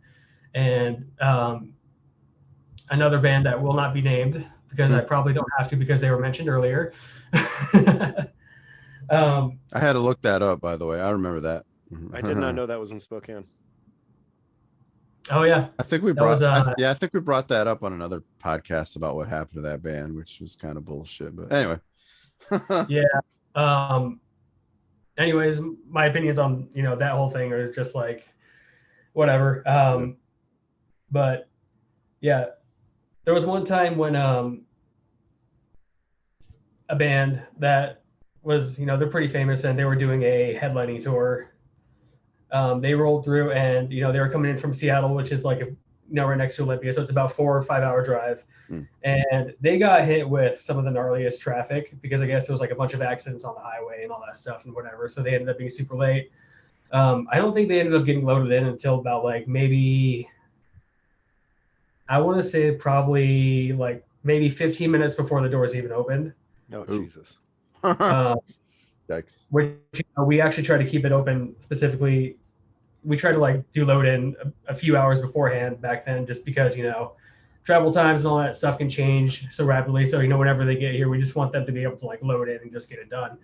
and another band that will not be named, because I probably don't have to because they were mentioned earlier. I had to look that up, by the way. I remember that. I did not know that was in Spokane. Oh yeah. I think we brought I think we brought that up on another podcast about what happened to that band, which was kind of bullshit. But anyway. Yeah. Anyways, my opinions on, you know, that whole thing are just like whatever. But yeah, there was one time when a band that was, you know, they're pretty famous and they were doing a headlining tour. They rolled through, and you know, they were coming in from Seattle, which is like a right next to Olympia, so it's about 4 or 5 hour drive. Hmm. And they got hit with some of the gnarliest traffic because I guess there was like a bunch of accidents on the highway and all that stuff and whatever. So they ended up being super late. I don't think they ended up getting loaded in until about like maybe, I want to say probably like maybe 15 minutes before the doors even opened. No, Ooh. Jesus. Yikes. Which we actually try to keep it open specifically. We try to like do load in a few hours beforehand back then, just because, travel times and all that stuff can change so rapidly. So, whenever they get here, we just want them to be able to like load in and just get it done.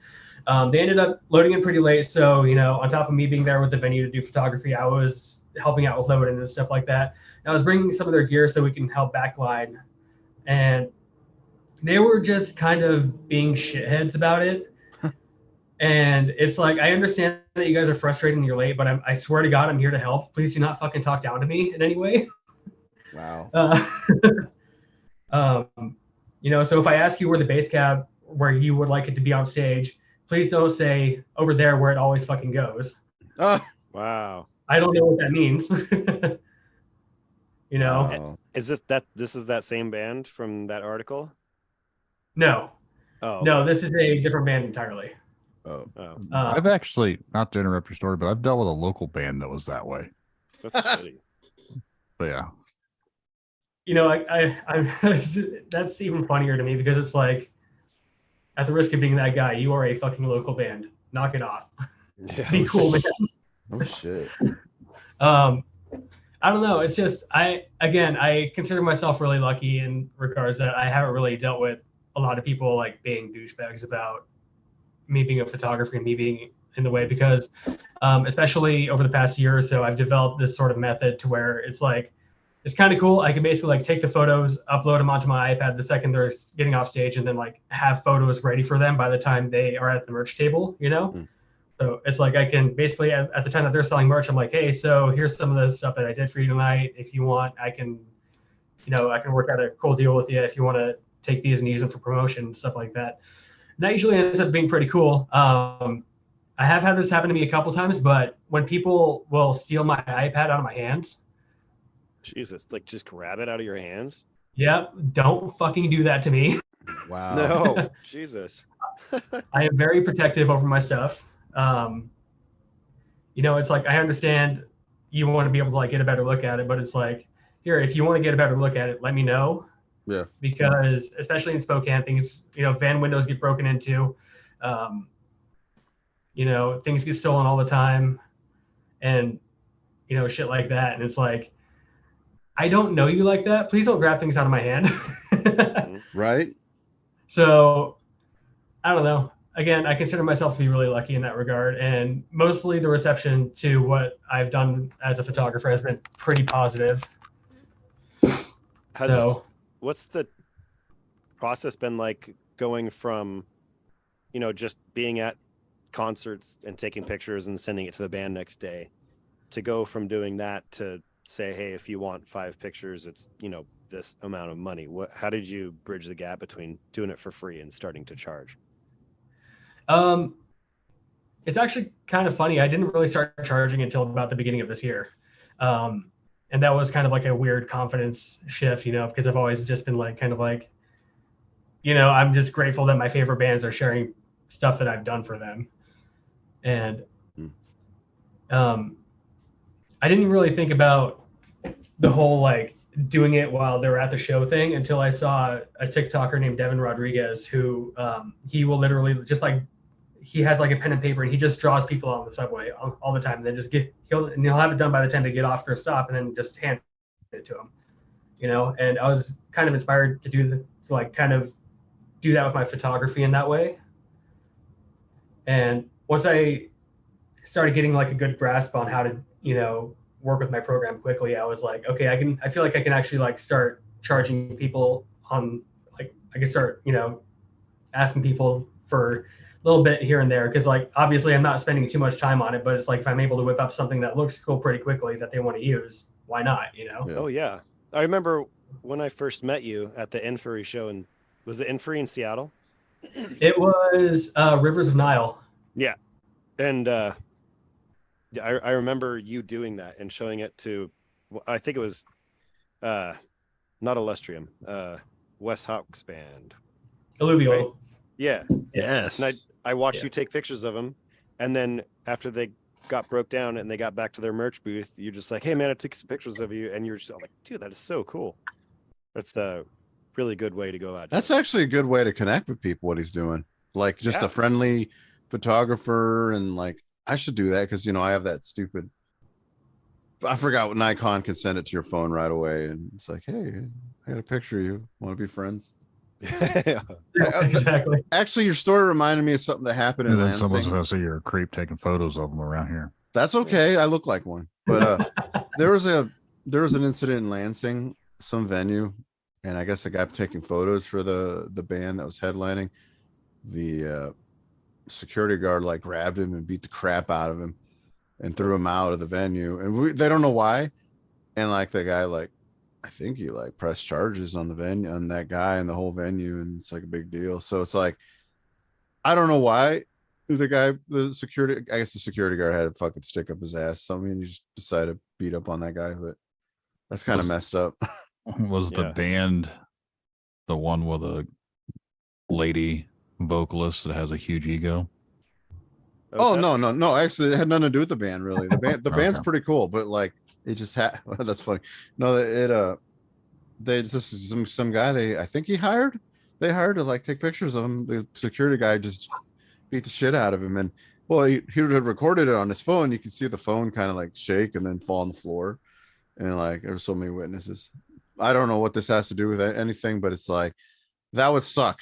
They ended up loading in pretty late. So, on top of me being there with the venue to do photography, I was helping out with loading and stuff like that. And I was bringing some of their gear so we can help backline. And they were just kind of being shitheads about it. And it's like, I understand that you guys are frustrated and you're late, but I swear to God, I'm here to help. Please do not fucking talk down to me in any way. Wow. So if I ask you where the bass cab, where you would like it to be on stage, please don't say over there where it always fucking goes. Wow. I don't know what that means. Wow. Is this is that same band from that article? No, Oh, no, this is a different band entirely. Oh. I've actually, not to interrupt your story, but I've dealt with a local band that was that way. That's shitty. But yeah. I that's even funnier to me because it's like, at the risk of being that guy, you are a fucking local band. Knock it off. Yeah. Be cool, man. Oh shit. I don't know. It's just I consider myself really lucky in regards that I haven't really dealt with a lot of people like being douchebags about me being a photographer and me being in the way, because especially over the past year or so, I've developed this sort of method to where it's like, it's kind of cool. I can basically like take the photos, upload them onto my iPad the second they're getting off stage, and then like have photos ready for them by the time they are at the merch table, So it's like I can basically at the time that they're selling merch, I'm like, hey, so here's some of the stuff that I did for you tonight. If you want, I can work out a cool deal with you if you want to take these and use them for promotion and stuff like that. And that usually ends up being pretty cool. I have had this happen to me a couple times, but when people will steal my iPad out of my hands, Jesus, like just grab it out of your hands? yep, don't fucking do that to me. Wow. No, Jesus. I am very protective over my stuff. It's like, I understand you want to be able to like get a better look at it, but it's like, here, if you want to get a better look at it, let me know. Yeah. Because especially in Spokane, things, van windows get broken into, things get stolen all the time, and, shit like that. And it's like, I don't know you like that. Please don't grab things out of my hand. Right. So I don't know. Again, I consider myself to be really lucky in that regard. And mostly the reception to what I've done as a photographer has been pretty positive. What's the process been like going from, just being at concerts and taking pictures and sending it to the band next day, to go from doing that to say, hey, if you want 5 pictures, it's, this amount of money? How did you bridge the gap between doing it for free and starting to charge? It's actually kind of funny. I didn't really start charging until about the beginning of this year. And that was kind of like a weird confidence shift, because I've always just been like, kind of like, I'm just grateful that my favorite bands are sharing stuff that I've done for them. And, I didn't really think about the whole, like, doing it while they were at the show thing until I saw a TikToker named Devin Rodriguez who, he will literally just like, he has like a pen and paper and he just draws people on the subway all the time. And then just he'll have it done by the time they get off their stop, and then just hand it to them, and I was kind of inspired to do that with my photography in that way. And once I started getting like a good grasp on how to, work with my program quickly, I was like, okay, I feel like I can actually like start charging people on, like, I can start, asking people for a little bit here and there. Cause like, obviously I'm not spending too much time on it, but it's like, if I'm able to whip up something that looks cool pretty quickly that they want to use, why not, Yeah. Oh yeah. I remember when I first met you at the Infuri show, and was it Infuri in Seattle? It was Rivers of Nile. Yeah. And I remember you doing that and showing it to, I think it was not Illustrium, Wes Hawks band. Alluvial. Right. Yeah. Yes. And I watched Yeah. you take pictures of them, and then after they got broke down and they got back to their merch booth, you're just like, "Hey man, I took some pictures of you," and you're just like, "Dude, that is so cool." That's a really good way to go out. That's actually a good way to connect with people. What he's doing, like just Yeah. a friendly photographer, and like I should do that because I have that stupid. I forgot what Nikon can send it to your phone right away, and it's like, hey, I got a picture of you. Want to be friends? Yeah. Exactly. Actually, your story reminded me of something that happened in And then someone's Lansing. going to say you're a creep taking photos of them around here. That's okay. I look like one, but there was an incident in Lansing, some venue, and I guess the guy taking photos for the band that was headlining, the security guard like grabbed him and beat the crap out of him and threw him out of the venue, and they don't know why, and like the guy like I think he like pressed charges on the venue on that guy and the whole venue, and it's like a big deal. So it's like I don't know why the security guard had a fucking stick up his ass. So I mean, he just decided to beat up on that guy, but that's kind of messed up. Was the Yeah. band the one with a lady vocalist that has a huge ego? Oh Okay. no! Actually, it had nothing to do with the band, really. The band's Okay. pretty cool, but like it just had. That's funny. No, they just some guy I think they hired to like take pictures of him. The security guy just beat the shit out of him, and well, he had recorded it on his phone. You can see the phone kind of like shake and then fall on the floor, and like there's so many witnesses. I don't know what this has to do with anything, but it's like that would suck.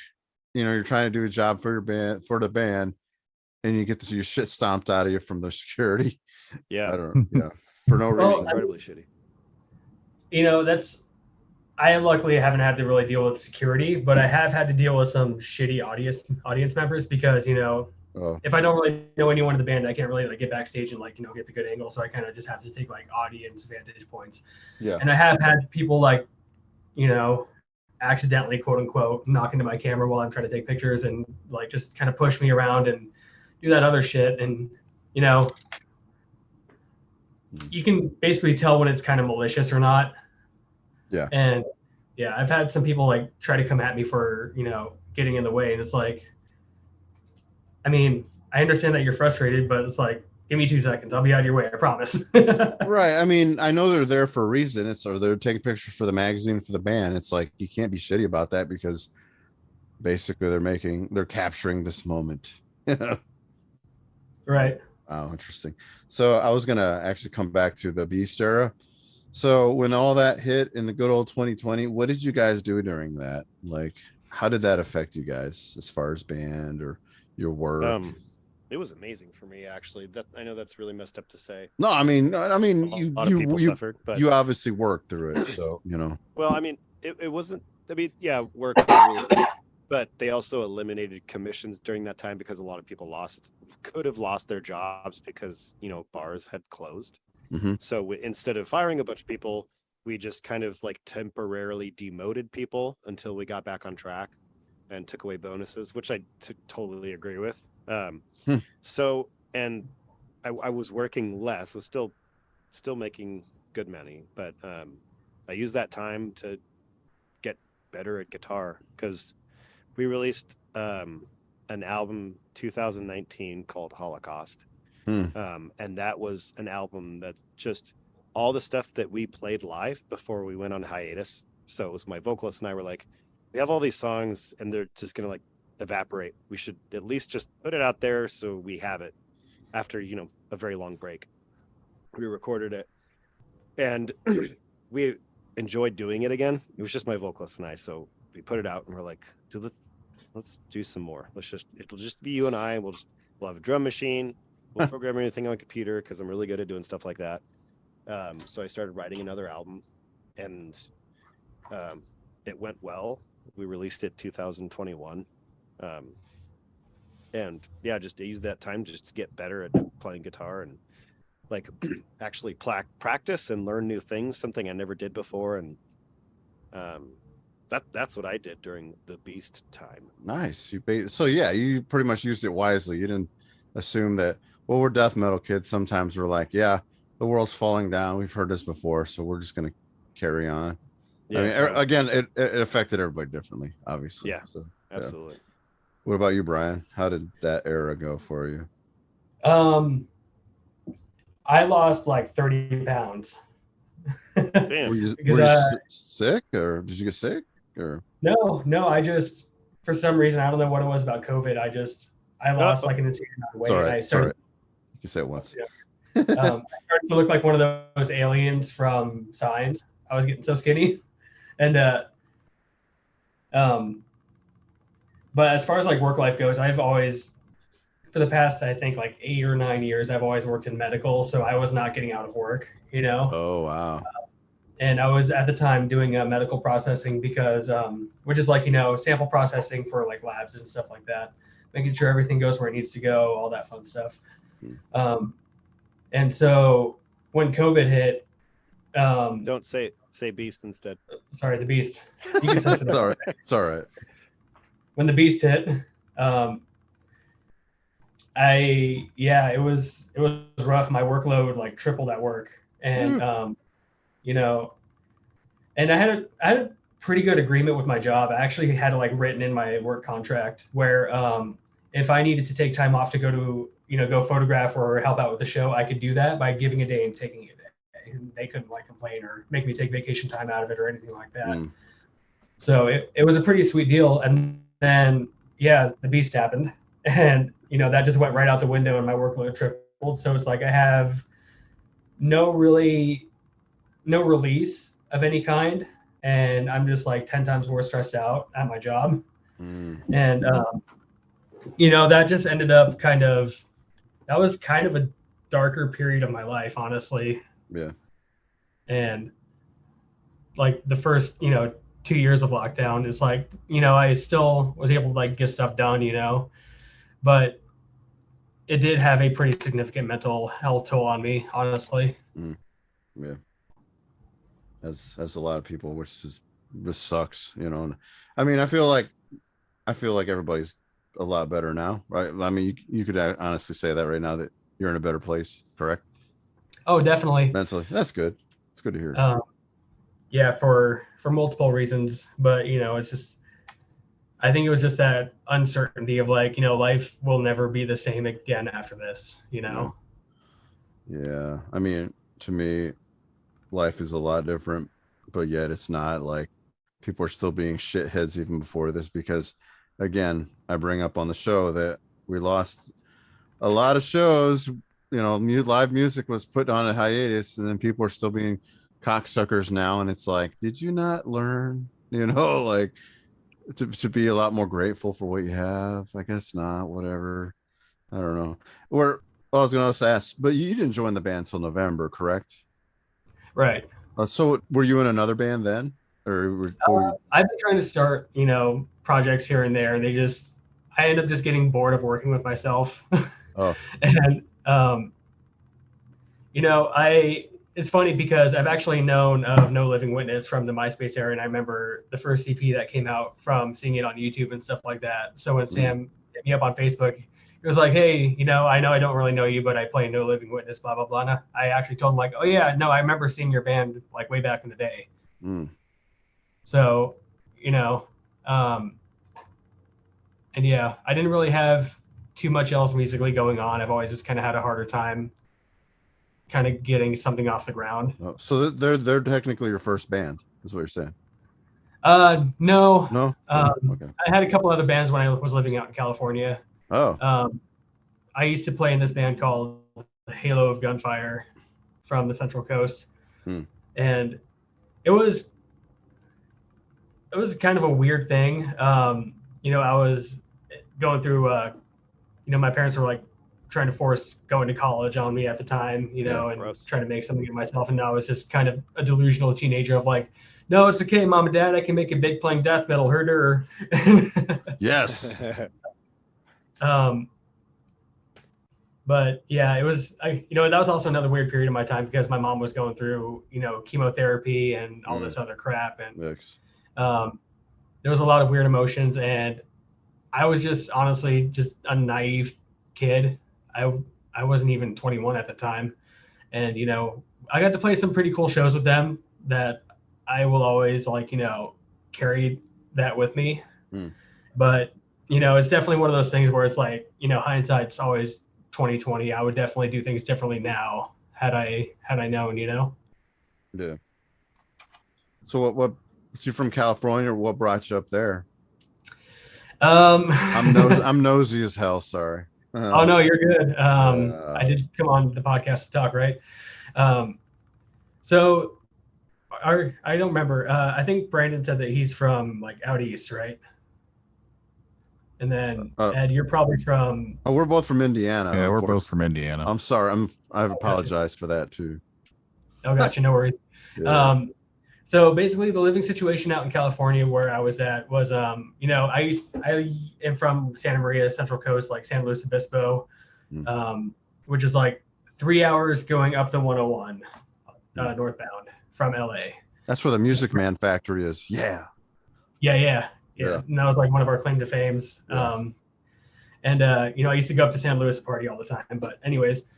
You're trying to do a job for the band, and you get your shit stomped out of you from the security. Yeah. I don't. Yeah, for no Well, reason. Incredibly shitty. I luckily haven't had to really deal with security, but I have had to deal with some shitty audience members because Oh, if I don't really know anyone in the band, I can't really like get backstage and like get the good angle. So I kind of just have to take like audience vantage points. yeah. And I have had people like accidentally quote unquote knock into my camera while I'm trying to take pictures and like just kind of push me around and do that other shit. And you can basically tell when it's kind of malicious or not. Yeah. And yeah, I've had some people like try to come at me for getting in the way, and it's like, I mean, I understand that you're frustrated, but it's like, give me 2 seconds, I'll be out of your way, I promise. Right. I mean, I know they're there for a reason. They're taking pictures for the magazine, for the band. It's like you can't be shitty about that because basically they're capturing this moment. Right. Oh, interesting. So I was gonna actually come back to the Beast era. So when all that hit in the good old 2020, what did you guys do during that? Like, how did that affect you guys as far as band or your work? It was amazing for me actually. That I know that's really messed up to say. No, I mean, A lot of people suffered, but you obviously worked through it, so well, I mean, it wasn't. I mean, yeah, work was really, but they also eliminated commissions during that time because a lot of people could have lost their jobs because bars had closed. Mhm. So instead of firing a bunch of people, we just kind of like temporarily demoted people until we got back on track and took away bonuses, which I totally agree with. So, and I was working less, was still making good money, but I used that time to get better at guitar because we released an album 2019 called Holocaust. And that was an album that's just all the stuff that we played live before we went on hiatus. So it was my vocalist and I were like, we have all these songs and they're just gonna like evaporate. We should at least just put it out there so we have it after a very long break. We recorded it and we enjoyed doing it again. It was just my vocalist and I, so we put it out and we're like, dude, let's do some more. It'll just be you and I, and we'll have a drum machine. We'll program anything on a computer because I'm really good at doing stuff like that. So I started writing another album, and it went well. We released it 2021, and yeah, just to use that time just to get better at playing guitar and like actually practice and learn new things. Something I never did before, and that's what I did during the Beast time. Nice. So yeah, you pretty much used it wisely. You didn't assume that. Well, we're death metal kids. Sometimes we're like, yeah, the world's falling down. We've heard this before, so we're just gonna carry on. I mean, no, again, it affected everybody differently, obviously. Yeah. So, absolutely. what about you, Brian? How did that era go for you? I lost like 30 pounds. Damn. Were you, Because, sick, or did you get sick, or? no, I just, for some reason, I don't know what it was about COVID. I lost like an insane amount of weight. It's all And right. I It's all started, right. You can say it once. I started to look like one of those aliens from Signs. I was getting so skinny. And, but as far as like work life goes, I've always, for the past, I think like 8 or 9 years, I've always worked in medical. So I was not getting out of work, Oh, wow. and I was at the time doing medical processing because, which is like, sample processing for like labs and stuff like that, making sure everything goes where it needs to go, all that fun stuff. And so when COVID hit, Don't say beast instead. sorry, the beast. You can censor It's that. all right. It's all right. When the beast hit, it was rough. My workload like tripled at work, and and I had a pretty good agreement with my job. I actually had it like written in my work contract where if I needed to take time off to go to go photograph or help out with the show, I could do that by giving a day and taking a day. And they couldn't like complain or make me take vacation time out of it or anything like that. So it was a pretty sweet deal. And then the beast happened, and that just went right out the window and my workload tripled. So it's like I have no release of any kind, and I'm just like 10 times more stressed out at my job. And that just ended up that was kind of a darker period of my life, honestly. Yeah. And like the first 2 years of lockdown, it's like I still was able to like get stuff done, but it did have a pretty significant mental health toll on me, honestly. Yeah. As a lot of people, this sucks, And I mean, I feel like everybody's a lot better now, right? I mean, you could honestly say that right now, that you're in a better place, correct? Oh, definitely. Mentally. That's good. It's good to hear. For multiple reasons, but it's just, I think it was just that uncertainty of like, life will never be the same again after this, Yeah. I mean, to me, life is a lot different, but yet it's not. Like, people are still being shitheads even before this, because again, I bring up on the show that we lost a lot of shows. Live music was put on a hiatus, and then people are still being cocksuckers now. And it's like, did you not learn, like to be a lot more grateful for what you have? I guess not. Whatever. I don't know. I was going to ask, but you didn't join the band till November, correct? Right. So were you in another band then, or I've been trying to start, projects here and there. I end up just getting bored of working with myself. Oh. And it's funny because I've actually known of No Living Witness from the MySpace era, and I remember the first EP that came out from seeing it on YouTube and stuff like that. So when Sam hit me up on Facebook, he was like, "Hey, I know I don't really know you, but I play No Living Witness, blah blah blah." And I actually told him like, "Oh yeah, no, I remember seeing your band like way back in the day." So, and yeah, I didn't really have too much else musically going on. I've always just kind of had a harder time kind of getting something off the ground. Oh, so they're technically your first band, is what you're saying? No. Okay. I had a couple other bands when I was living out in California. Oh. I used to play in this band called Halo of Gunfire from the Central Coast. And it was kind of a weird thing. I was going through, my parents were like trying to force going to college on me at the time, and trying to make something of myself. And now I was just kind of a delusional teenager of like, no, it's okay, Mom and Dad, I can make it big playing death metal, herder. Yes. But yeah, it was, that was also another weird period of my time because my mom was going through, chemotherapy and all this other crap. And there was a lot of weird emotions, and I was just honestly just a naive kid. I wasn't even 21 at the time. And, I got to play some pretty cool shows with them that I will always like, carry that with me. Hmm. But, it's definitely one of those things where it's like, hindsight's always 2020. I would definitely do things differently now had I known, Yeah. So what so you're from California, or what brought you up there? I'm nosy as hell, sorry. Oh no, you're good. I did come on the podcast to talk, right? So I don't remember. I think Brandon said that he's from like out east, right? And then Ed, you're probably from. Oh, we're both from Indiana. Yeah, we're of both course. from Indiana. I'm sorry. I apologize for that too. Oh, gotcha. No worries. Yeah. So basically, the living situation out in California where I was at was, I am from Santa Maria, Central Coast, like San Luis Obispo, which is like 3 hours going up the 101 northbound from LA. That's where the Music Man factory is. Yeah. Yeah. And that was like one of our claim to fames. Yeah. I used to go up to San Luis to party all the time. But anyways,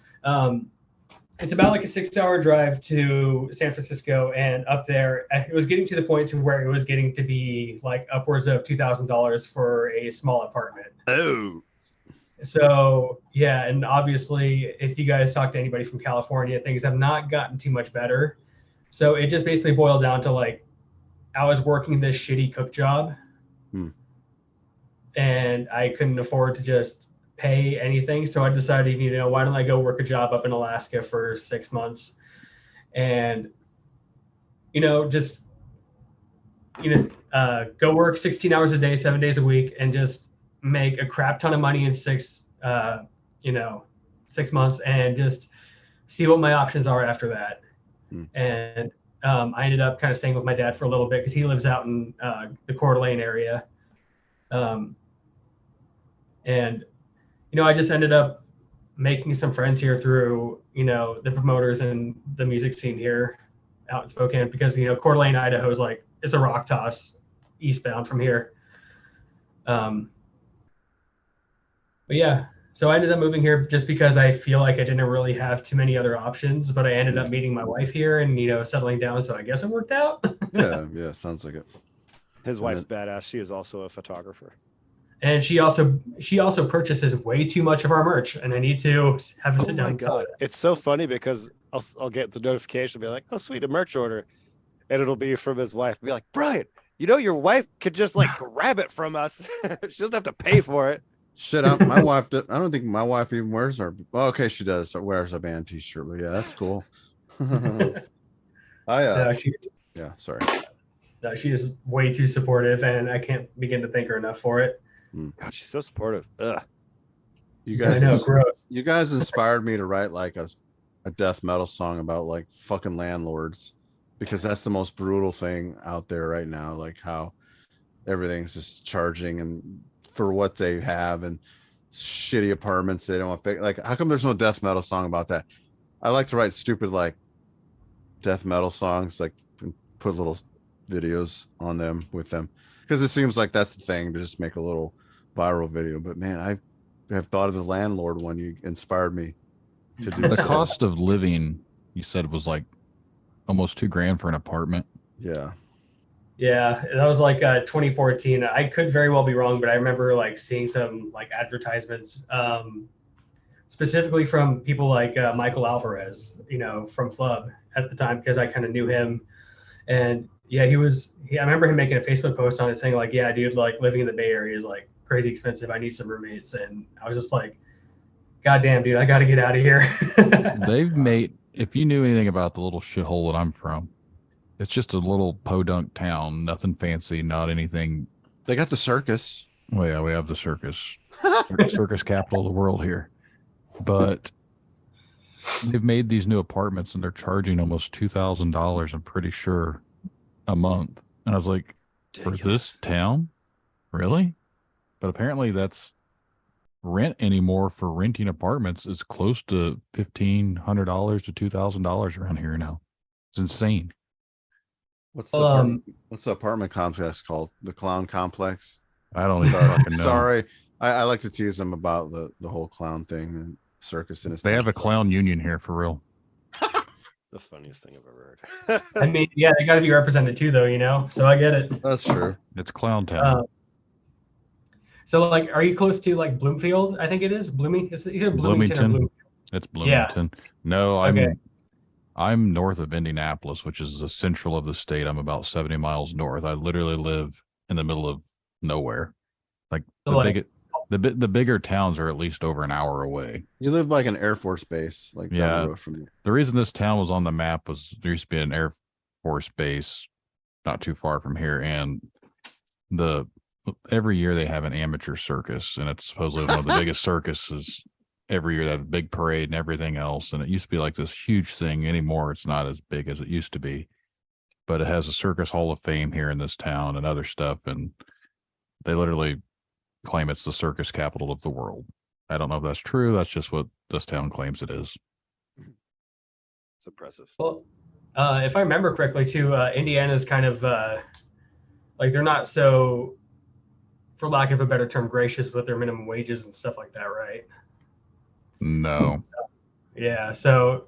it's about like a 6-hour drive to San Francisco, and up there, it was getting to the point to where it was getting to be like upwards of $2,000 for a small apartment. Oh. So yeah, and obviously, if you guys talk to anybody from California, things have not gotten too much better. So it just basically boiled down to like, I was working this shitty cook job, and I couldn't afford to just pay anything. So I decided, why don't I go work a job up in Alaska for 6 months and, just, go work 16 hours a day, 7 days a week, and just make a crap ton of money in 6 months and just see what my options are after that. And I ended up kind of staying with my dad for a little bit because he lives out in the Coeur d'Alene area. I just ended up making some friends here through, the promoters and the music scene here out in Spokane, because, Coeur d'Alene, Idaho is like, it's a rock toss eastbound from here. But yeah, so I ended up moving here just because I feel like I didn't really have too many other options, but I ended up meeting my wife here and, settling down. So I guess it worked out. Yeah. Sounds like it. His wife's badass. She is also a photographer. And she also purchases way too much of our merch, and I need to have a sit down. Oh my god, it's so funny because I'll get the notification, be like, "Oh, sweet, a merch order," and it'll be from his wife. Be like, "Brian, your wife could just like grab it from us. She doesn't have to pay for it." Shit, my wife. I don't think my wife even wears our. Well, okay, she does. Wears a band T-shirt, but yeah, that's cool. Yeah, sorry. No, she is way too supportive, and I can't begin to thank her enough for it. God, she's so supportive. Ugh. You guys, I know, gross. You guys inspired me to write like a death metal song about like fucking landlords, because that's the most brutal thing out there right now. Like how everything's just charging and for what they have, and shitty apartments they don't want to fix. Like, how come there's no death metal song about that? I like to write stupid like death metal songs, like put little videos on them with them, because it seems like that's the thing, to just make a little viral video. But man, I have thought of the landlord one. You inspired me to do the so. cost of living, you said, was like almost $2,000 for an apartment. Yeah, that was like 2014. I could very well be wrong, but I remember like seeing some like advertisements, specifically from people like Michael Alvarez, from Flub at the time, because I kind of knew him. And yeah, I remember him making a Facebook post on it saying like, yeah, dude, like living in the Bay Area is like crazy expensive. I need some roommates. And I was just like, God damn, dude, I got to get out of here. They've made, if you knew anything about the little shithole that I'm from, it's just a little podunk town, nothing fancy, not anything. they got the circus. Well, yeah, we have the circus, circus capital of the world here. But they've made these new apartments and they're charging almost $2,000, I'm pretty sure, a month. And I was like, for this town? Really? But apparently that's rent anymore for renting apartments is close to $1,500 to $2,000 around here now. It's insane. What's the apartment complex called? The Clown Complex? I don't even fucking know. Sorry. I like to tease them about the whole clown thing and circus in his They have a clown union here for real. the funniest thing I've ever I heard. mean, yeah, they got to be represented too, though, you know. So I get it. That's true. It's Clown Town. So like, are you close to like Bloomfield? I think it is Blooming. It's either Bloomington or Bloomington. Bloomfield. It's Yeah. Bloomington. No, Okay. I'm north of Indianapolis, which is the central of the state. I'm about 70 miles north. I literally live in the middle of nowhere. Like So, the like- the bigger towns are at least over an hour away. You live like an Air Force base, like down Yeah. the road from you. The reason this town was on the map was there used to be an Air Force base not too far from here, and every year they have an amateur circus, and it's supposedly one of the biggest circuses every year. They have a big parade and everything else, and it used to be like this huge thing. Anymore, it's not as big as it used to be, but it has a circus hall of fame here in this town and other stuff, and they literally claim it's the circus capital of the world. I don't know if that's true. That's just what this town claims it is. It's impressive. Well, if I remember correctly, too, Indiana's kind of like they're not so, for lack of a better term, gracious with their minimum wages and stuff like that, right? No, Yeah. So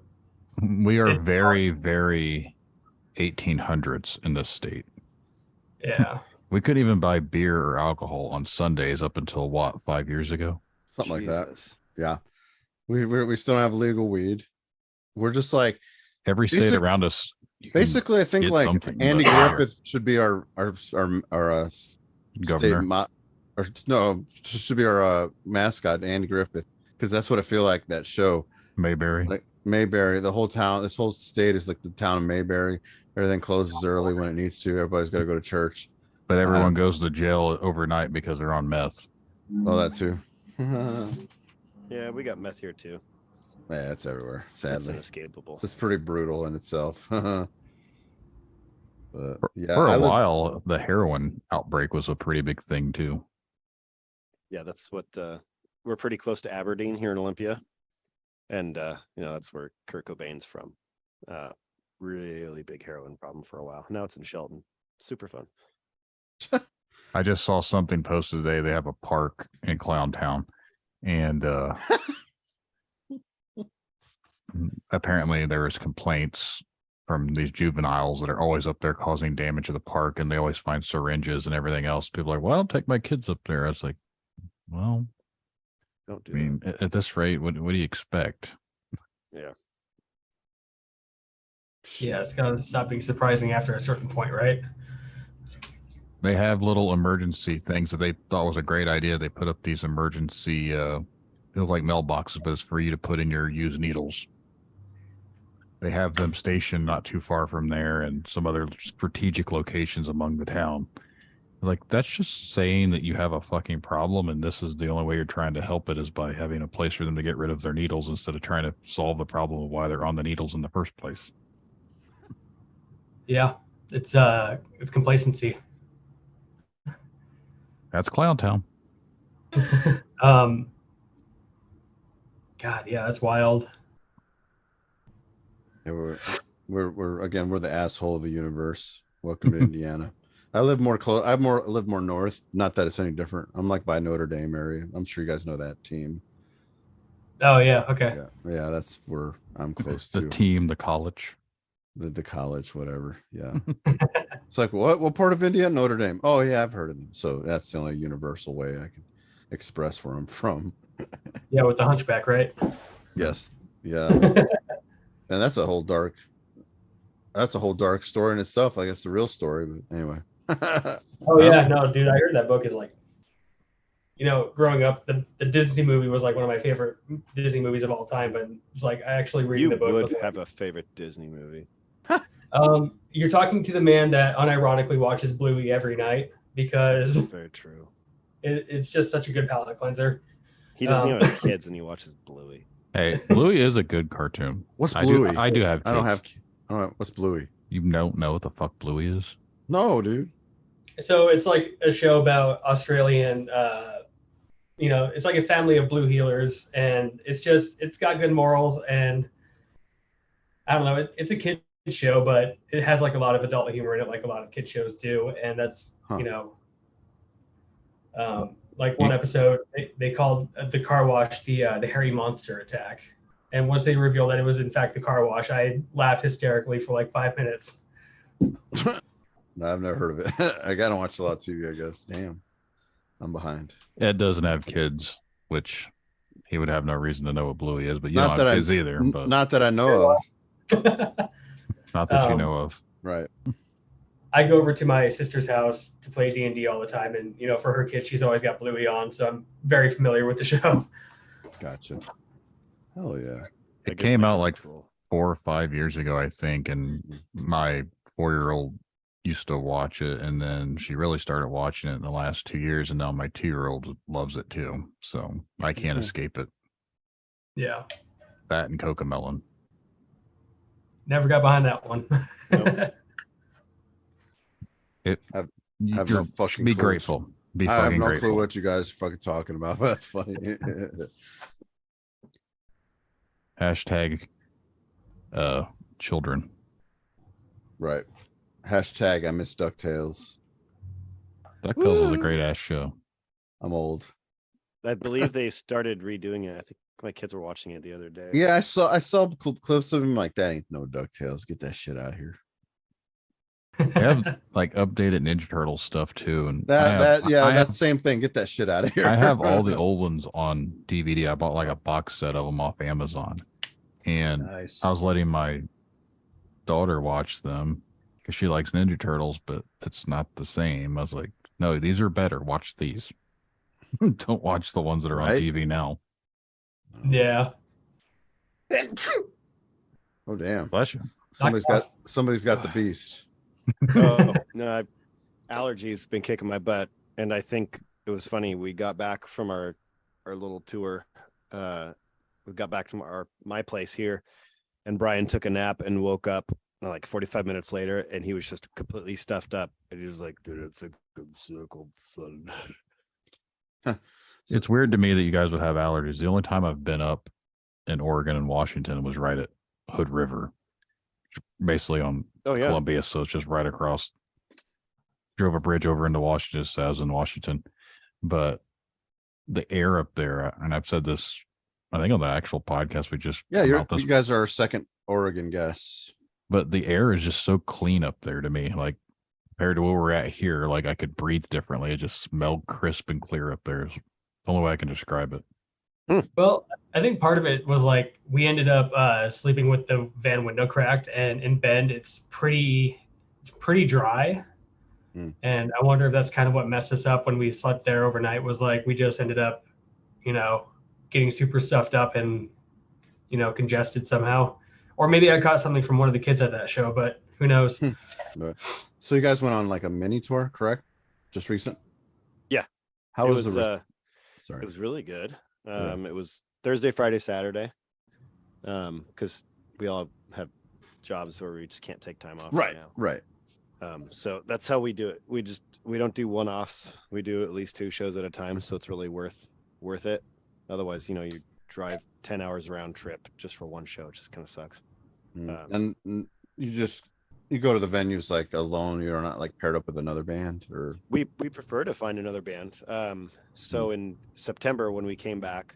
we are It's- very, very 1800s in this state. yeah. We couldn't even buy beer or alcohol on Sundays up until what, 5 years ago? Something like that. Jesus. Yeah. We still don't have legal weed. We're just like Every state Basic- around us. you can basically I think get like something, Andy but- Griffith should be our Governor. or no, should be our mascot, Andy Griffith, because that's what I feel like that show. Mayberry. Like Mayberry, the whole town, this whole state is like the town of Mayberry. Everything closes early when it needs to. Everybody's got to go to church. But everyone goes to jail overnight because they're on meth. Oh, that too. Yeah, we got meth here too. Yeah, it's everywhere. It's Sadly, inescapable. it's pretty brutal in itself. But yeah, For I a live- while, the heroin outbreak was a pretty big thing too. Yeah, that's what we're pretty close to Aberdeen here in Olympia. And that's where Kurt Cobain's from. Really big heroin problem for a while. Now it's in Shelton. Super fun. I just saw something posted today. They have a park in Clown Town, and apparently there was complaints from these juveniles that are always up there causing damage to the park, and they always find syringes and everything else. People are like, well, I don't take my kids up there. I was like, well, Don't do I mean, at this rate, what do you expect? that. Yeah. Yeah. It's got to stop being surprising after a certain point, right? They have little emergency things that they thought was a great idea. They put up these emergency, they look like mailboxes, but it's for you to put in your used needles. They have them stationed not too far from there and some other strategic locations among the town. Like, that's just saying that you have a fucking problem, and this is the only way you're trying to help it is by having a place for them to get rid of their needles instead of trying to solve the problem of why they're on the needles in the first place. Yeah. It's complacency. That's Clown Town. God, yeah, that's wild. Yeah, we're again, we're the asshole of the universe. Welcome to Indiana. I live more close. I live more north. Not that it's any different. I'm like by Notre Dame area. I'm sure you guys know that team. Oh yeah, okay. Yeah, that's where I'm close The to. team, the college. The college, whatever. Yeah. It's like, what part of India? Notre Dame. Oh yeah, I've heard of them. So that's the only universal way I can express where I'm from. Yeah, with the hunchback, right? Yes. Yeah. And that's a whole dark story in itself. I guess the real story, but anyway. Oh yeah, no, dude, I heard that book is like, growing up, the Disney movie was like one of my favorite Disney movies of all time. But it's like I actually reading You the book. would was like, have a favorite Disney movie. You're talking to the man that unironically watches Bluey every night because That's very true. it's just such a good palate cleanser. He doesn't even have kids and he watches Bluey. Hey, Bluey is a good cartoon. What's I Bluey? do have kids. I don't have. What's Bluey? You don't know what the fuck Bluey is? No, dude. So it's like a show about Australian, it's like a family of blue healers, and it's got good morals, and I don't know, it's a kid show, but it has like a lot of adult humor in it, like a lot of kid shows do, and that's like one episode they called the car wash the hairy monster attack. And once they revealed that it was in fact the car wash, I laughed hysterically for like 5 minutes. No, I've never heard of it. I gotta watch a lot of TV, I guess. Damn, I'm behind. Ed doesn't have kids, which he would have no reason to know what Bluey is, but you Not don't that have I- kids either. But Not that I know of. not that you Um, know of. Right. I go over to my sister's house to play D&D all the time, and for her kid, she's always got Bluey on, so I'm very familiar with the show. Gotcha. Hell yeah. I It guess came my out kids are like cool. 4 or 5 years ago, I think, and my 4-year-old used to watch it, and then she really started watching it in the last 2 years, and now my 2-year-old loves it too. So I can't Mhm. escape it. Yeah, That and Cocomelon. never got behind that one. Nope. Have You're, no fucking be clue. grateful. Be I have fucking no grateful. clue what you guys are fucking talking about. That's funny. Hashtag children. Right. Hashtag I miss DuckTales. DuckTales was a Woo! great ass show. I'm old. I believe they started redoing it. I think my kids were watching it the other day. Yeah, I saw clips of him like that. Ain't no DuckTales. Get that shit out of here. They have like updated Ninja Turtle stuff too, and That I that's have the same thing. Get that shit out of here. I have all the old ones on DVD. I bought like a box set of them off Amazon, and Nice. I was letting my daughter watch them because she likes Ninja Turtles, but it's not the same. I was like, no, these are better. Watch these. Don't watch the ones that are on Right? TV now. Yeah. Oh damn. Bless you. Somebody's got the beast. Oh no, allergies been kicking my butt, and I think it was funny. We got back from our little tour. We got back to my place here, and Brian took a nap and woke up like 45 minutes later, and he was just completely stuffed up. And he was like, "Dude, I think I'm sick all of a sudden." It's weird to me that you guys would have allergies. The only time I've been up in Oregon and Washington was right at Hood River, basically on Oh yeah, Columbia. So it's just right across. Drove a bridge over into Washington, so I was in Washington. But the air up there, and I've said this, I think on the actual podcast we just Yeah, come you out this, guys are our second Oregon guests. but the air is just so clean up there to me. Like compared to where we're at here, like I could breathe differently. It just smelled crisp and clear up there. Is the only way I can describe it. Well, I think part of it was like we ended up sleeping with the van window cracked, and in Bend it's pretty dry. Hmm. And I wonder if that's kind of what messed us up when we slept there overnight. Was like we just ended up, getting super stuffed up and congested somehow. Or maybe I caught something from one of the kids at that show, but who knows? Right. So you guys went on like a mini tour, correct? Just recent? Yeah. How it was was the sorry. it was really good. Yeah. It was Thursday, Friday, Saturday. Because we all have jobs where we just can't take time off Right, now. right. So that's how we do it. We don't do one-offs. We do at least 2 shows at a time, so it's really worth it. Otherwise, you drive 10 hours round trip just for one show. It just kind of sucks. And you go to the venues like alone. You're not like paired up with another band, or We prefer to find another band. So in September when we came back,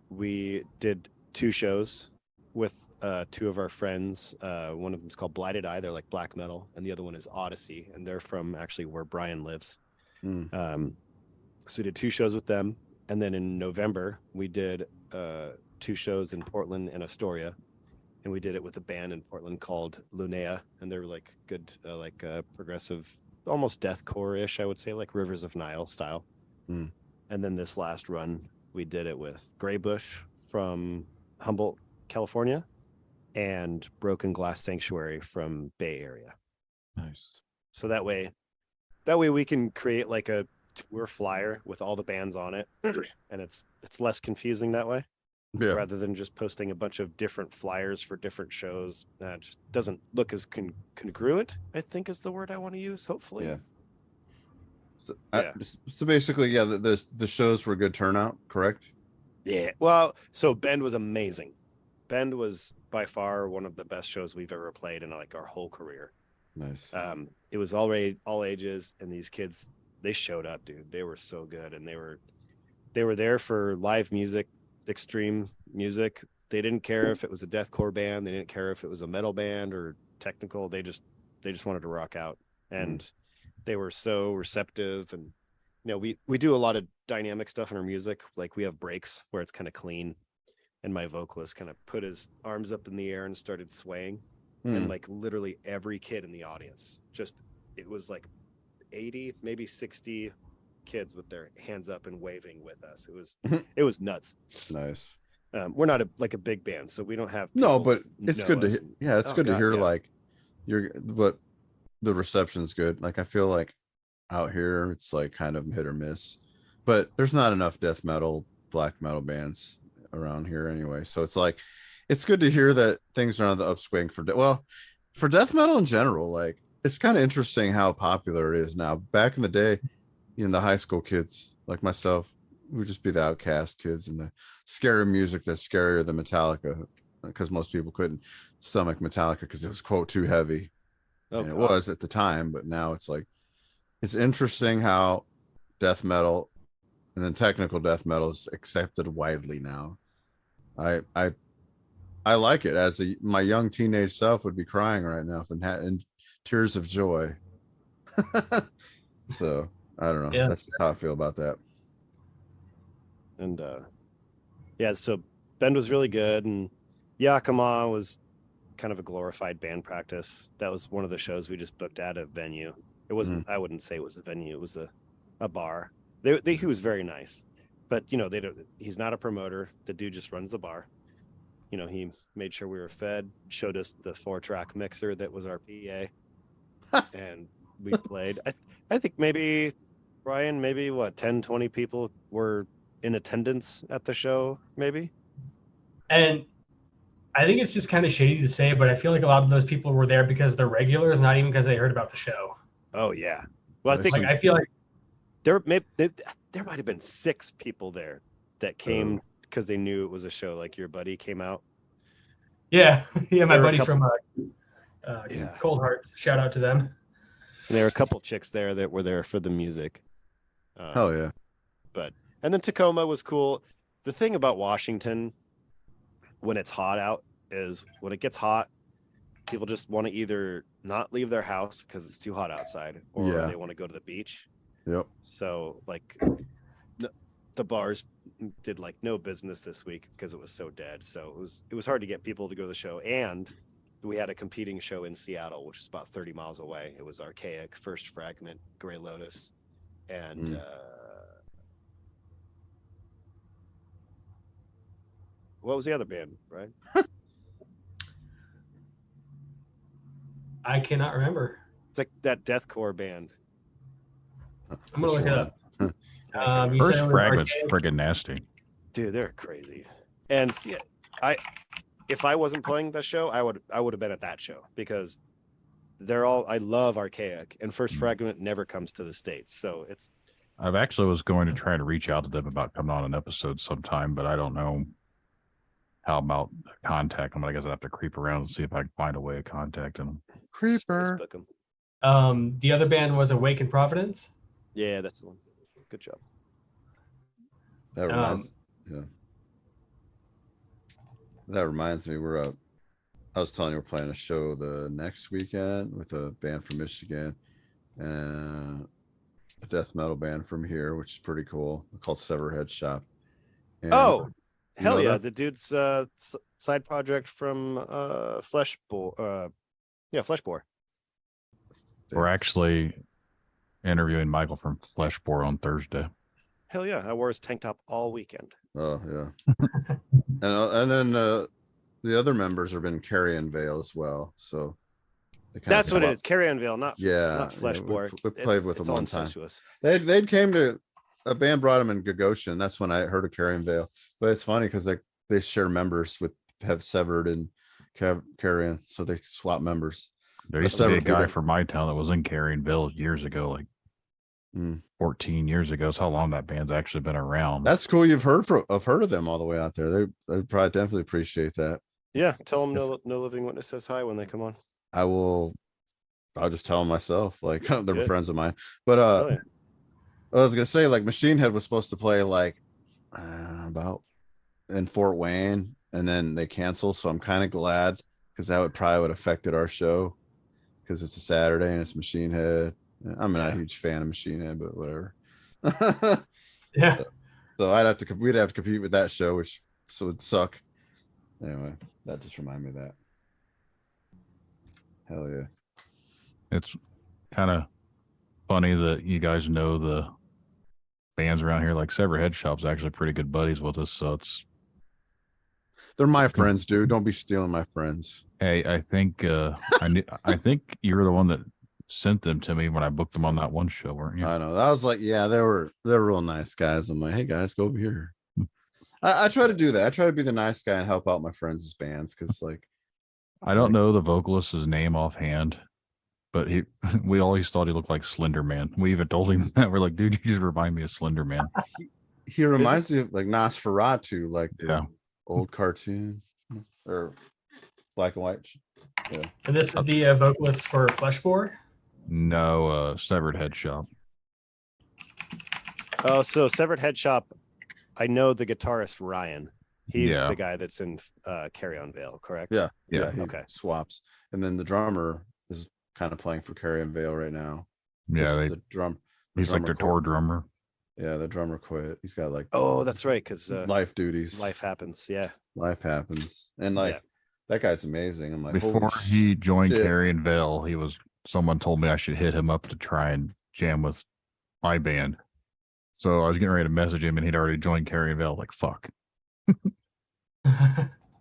we did 2 shows with 2 of our friends. One of them is called Blighted Eye. They're like black metal, and the other one is Odyssey, and they're from actually where Brian lives. So we did 2 shows with them, and then in November we did 2 shows in Portland and Astoria, and we did it with a band in Portland called Lunea, and they're like good, progressive, almost deathcore-ish, I would say, like Rivers of Nile style. Mm. And then this last run, we did it with Greybush from Humboldt, California, and Broken Glass Sanctuary from Bay Area. nice. So that way we can create like a tour flyer with all the bands on it, and it's less confusing that way. Yeah. Rather than just posting a bunch of different flyers for different shows. That just doesn't look as congruent, I think is the word I want to use, hopefully. Yeah. So, Yeah. so basically, yeah, the shows were good turnout, correct? Yeah. Well, so Bend was amazing. Bend was by far one of the best shows we've ever played in like our whole career. Nice. It was all ages, and these kids, they showed up, dude. They were so good, and they were there for live music extreme music. They didn't care if it was a deathcore band. They didn't care if it was a metal band or technical. They just wanted to rock out, and they were so receptive. And we do a lot of dynamic stuff in our music. Like we have breaks where it's kind of clean, and my vocalist kind of put his arms up in the air and started swaying, and like literally every kid in the audience it was like 80, maybe 60 kids with their hands up and waving with us. It was nuts. Nice. We're not a big band, so we don't have No, people but it's know good to us. it's good to God, hear yeah. like but the reception's good. Like I feel like out here it's like kind of hit or miss, but there's not enough death metal, black metal bands around here anyway. So it's like it's good to hear that things are on the upswing for for death metal in general. Like it's kind of interesting how popular it is now. Back in the day, the high school kids like myself would just be the outcast kids and the scary music that's scarier than Metallica, because most people couldn't stomach Metallica because it was quote too heavy. And it was at the time, but now it's like it's interesting how death metal and then technical death metal is accepted widely now. I like it. As my young teenage self would be crying right now in tears of joy. So I don't know. Yeah. That's just how I feel about that. And so Bend was really good, and Yakima was kind of a glorified band practice. That was one of the shows we just booked at a venue. It wasn't I wouldn't say it was a venue, it was a bar. He was very nice, but he's not a promoter. The dude just runs the bar. He made sure we were fed, showed us the 4-track mixer that was our PA, and we played. I think maybe, Ryan, 10, 20 people were in attendance at the show, maybe. And I think it's just kind of shady to say, but I feel like a lot of those people were there because they're regulars, not even because they heard about the show. Oh yeah. Well, I think I feel like there might have been 6 people there that came because they knew it was a show. Like your buddy came out. Yeah, my There were a buddies couple- from Cold Hearts. Shout out to them. And there were a couple chicks there that were there for the music. Hell yeah. And then Tacoma was cool. The thing about Washington, when it's hot out, is when it gets hot, people just want to either not leave their house because it's too hot outside, or they want to go to the beach. Yep. So like the bars did like no business this week because it was so dead. So it was hard to get people to go to the show. And we had a competing show in Seattle, which is about 30 miles away. It was Archaic, First Fragment, Grey Lotus, and what was the other band, right? I cannot remember. It's like that deathcore band. I'm gonna look it up. You First said it was Fragment's Archaic? friggin' nasty. Dude, they're crazy. And if I wasn't playing the show, I would have been at that show, because I love Archaic, and First Fragment never comes to the States. So I've actually was going to try to reach out to them about coming on an episode sometime, but I don't know how about contact them. I guess I'd have to creep around and see if I can find a way of contacting them. Creeper. Facebook 'em. The other band was Awaken Providence. Yeah, that's the one. Good job. That reminds That reminds me, I was telling you we're playing a show the next weekend with a band from Michigan and a death metal band from here, which is pretty cool, called Severhead Shop. And Oh, you hell know yeah! that? The dude's side project from Fleshbore. Fleshbore. We're actually interviewing Michael from Fleshbore on Thursday. Hell yeah! I wore his tank top all weekend. Oh yeah. and then the other members have been Carrion Vale as well. So they kinda That's what come it up- is. Carrion Vale, not Fleshbore. we played with it's them all one time. incestuous. They'd came to a band brought them in Gagosian. That's when I heard of Carrion Vale. But it's funny because they share members have Severed and Carrion, so they swap members. There used to be a Severed guy people- from my town that was in Carrionville years ago, like 14 years ago. That's how long that band's actually been around. That's cool. I've heard of them all the way out there. They probably definitely appreciate that. Yeah, tell them no living witness says hi when they come on. I'll just tell them myself, like they were Good. friends of mine. But Hell yeah. I was gonna say, like, Machine Head was supposed to play like about in Fort Wayne, and then they canceled. So I'm kind of glad because that would probably affected our show because it's a Saturday and it's Machine Head. I'm not a huge fan of Machine Head, but whatever. Yeah. So we'd have to compete with that show, which would suck. Anyway, that just reminded me of that. Hell yeah. It's kind of funny that you guys know the bands around here. Like Severed Head Shop's actually pretty good buddies with us, so They're my friends, dude. Don't be stealing my friends. hey, I think I think you were the one that sent them to me when I booked them on that one show, weren't you? I know. I was like, yeah, they're real nice guys. I'm like, hey guys, go over here. I try to do that. I try to be the nice guy and help out my friends' bands because, like, I don't know the vocalist's name offhand, but we always thought he looked like Slender Man. We even told him that. We're like, dude, you just remind me of Slender Man. he reminds me of like Nosferatu, like the Yeah. old cartoon or black and white. Yeah. And this is the vocalist for Fleshbore. No, Severed Head Shop. Oh, so Severed Head Shop. I know the guitarist Ryan. He's Yeah. the guy that's in Carry On Veil, correct? Yeah. Yeah. He Okay. swaps. And then the drummer is kind of playing for Carrion Vale right now. Yeah, the the he's like drummer their quit. tour drummer. Yeah, the drummer quit. He's got like Oh, that's right, because life duties. life happens. Yeah. Life happens. And like Yeah. that guy's amazing. I'm like, holy Before he joined shit. Carrion Vale, someone told me I should hit him up to try and jam with my band. So I was getting ready to message him and he'd already joined Carrion Vale. Like, fuck.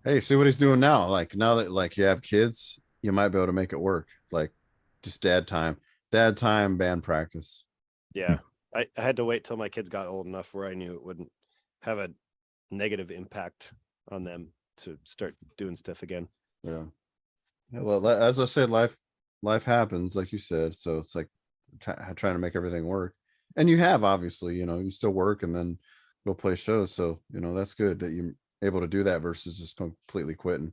Hey, see what he's doing now. Like now that like you have kids, you might be able to make it work. Like just dad time, band practice. Yeah. I had to wait till my kids got old enough where I knew it wouldn't have a negative impact on them to start doing stuff again. Yeah. Well, as I said, life happens, like you said. So it's like trying to make everything work. And you have, obviously, you still work and then go play shows. So, that's good that you're able to do that versus just completely quitting.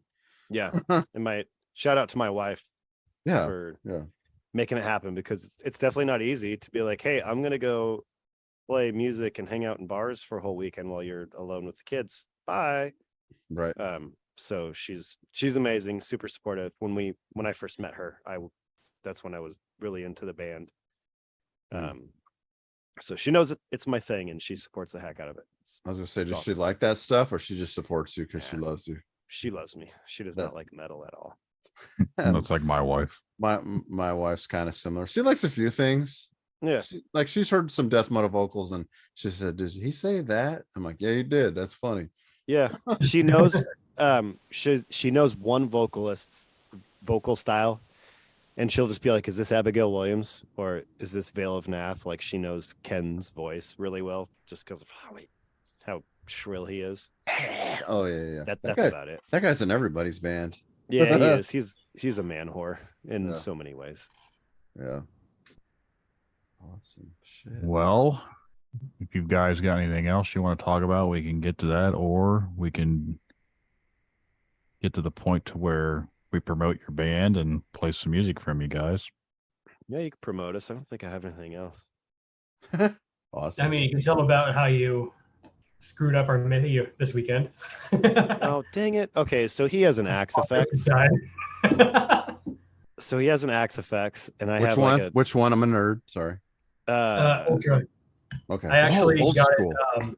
Yeah. And my shout out to my wife Yeah. for Yeah. making it happen, because it's definitely not easy to be like, hey, I'm going to go play music and hang out in bars for a whole weekend while you're alone with the kids. Bye. Right. So she's amazing, super supportive. When I first met her, that's when I was really into the band. So she knows it's my thing and she supports the heck out of it. I was gonna say, does awesome. she like that stuff or she just supports you because she Yeah. loves you? She loves me. She does not like metal at all. That's like my wife. My wife's kind of similar. She likes a few things. Yeah. She's heard some death metal vocals and she said, did he say that? I'm like, yeah, he did. That's funny. Yeah. She knows she knows one vocalist's vocal style, and she'll just be like, is this Abigail Williams or is this Veil of Nath? Like, she knows Ken's voice really well just because of how shrill he is. Oh yeah. That's guy, about it. That guy's in everybody's band. Yeah, he is. He's a man whore in Yeah. so many ways. Yeah. Awesome shit. Well, if you guys got anything else you want to talk about, we can get to that, or we can get to the point to where we promote your band and play some music from you guys. Yeah, you can promote us. I don't think I have anything else. Awesome. I mean, you can tell them about how you screwed up our MIDI this weekend. Oh, dang it. Okay, so he has an Axe Effects. So he has an Axe Effects, and I Which have one? like Which one? I'm a nerd. Sorry. Ultra. Okay. I actually old got school. it.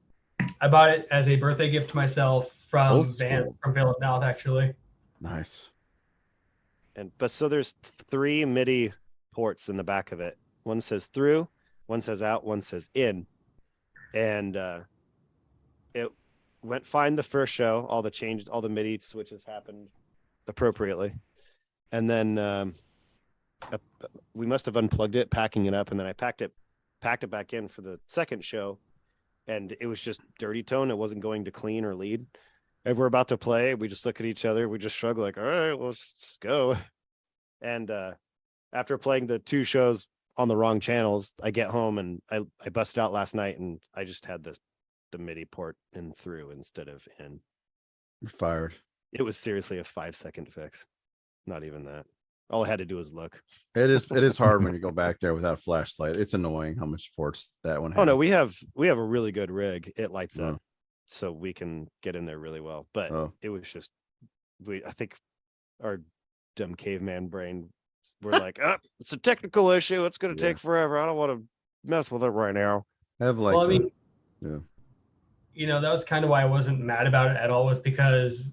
I bought it as a birthday gift to myself from Old Van school. from Veil of Nath, actually. Nice. but so there's 3 MIDI ports in the back of it. One says through, one says out, one says in. And it went fine the first show. All the MIDI switches happened appropriately. And then we must have unplugged it, packing it up, and then I packed it back in for the second show, and it was just dirty tone. It wasn't going to clean or lead. And we're about to play, we just look at each other, we just shrug like, all right, well, let's just go. And after playing the 2 shows on the wrong channels, I get home and I busted out last night, and I just had the MIDI port in through instead of in. You're fired. It was seriously a 5-second fix. Not even that. All I had to do was look. It is hard when you go back there without a flashlight. It's annoying how much ports that one has. Oh no, we have a really good rig. It lights up. so we can get in there really well. But it was just I think our dumb caveman brain we're like, it's a technical issue. It's going to take forever. I don't want to mess with it right now. I have like, Well, I mean, yeah. You know, that was kind of why I wasn't mad about it at all, was because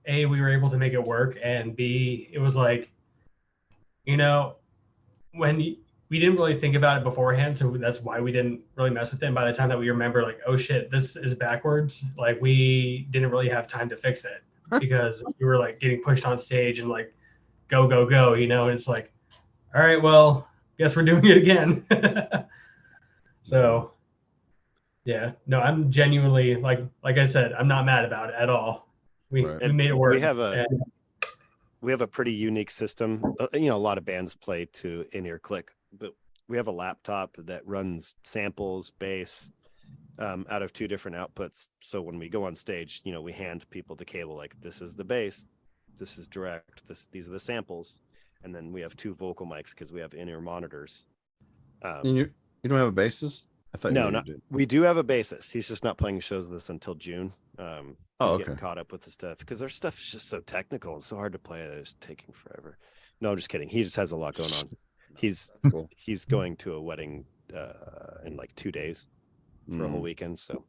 A, we were able to make it work, and B, it was like, you know, we didn't really think about it beforehand, so that's why we didn't really mess with it. And by the time that we remember, like, oh shit, this is backwards, like, we didn't really have time to fix it because we were like getting pushed on stage and like, go, go, go, you know, and it's like, all right, well, guess we're doing it again. So yeah, no, I'm genuinely like I said, I'm not mad about it at all. We made it work. We have a pretty unique system. You know, a lot of bands play to in-ear click, but we have a laptop that runs samples, bass, out of 2 different outputs. So when we go on stage, you know, we hand people the cable, like, this is the bass, this is direct, these are the samples, and then we have 2 vocal mics because we have in-ear monitors. You don't have a bassist? I thought we do have a bassist. He's just not playing shows with us until June. He's getting caught up with the stuff because our stuff is just so technical and so hard to play that it's taking forever. No, I'm just kidding. He just has a lot going on. He's going to a wedding in like 2 days for a whole weekend. So,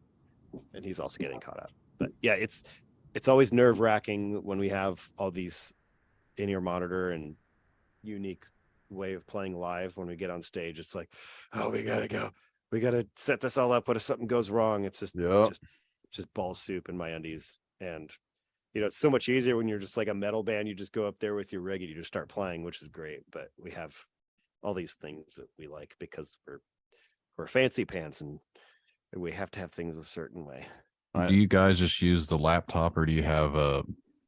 and he's also getting caught up. But yeah, it's always nerve-wracking when we have all these in-ear monitor and unique way of playing live. When we get on stage, it's like, oh, we gotta go. We got to set this all up. What if something goes wrong? It's just ball soup in my undies. And, you know, it's so much easier when you're just like a metal band. You just go up there with your rig and you just start playing, which is great. But we have all these things that we like because we're fancy pants and we have to have things a certain way. Do you guys just use the laptop, or do you have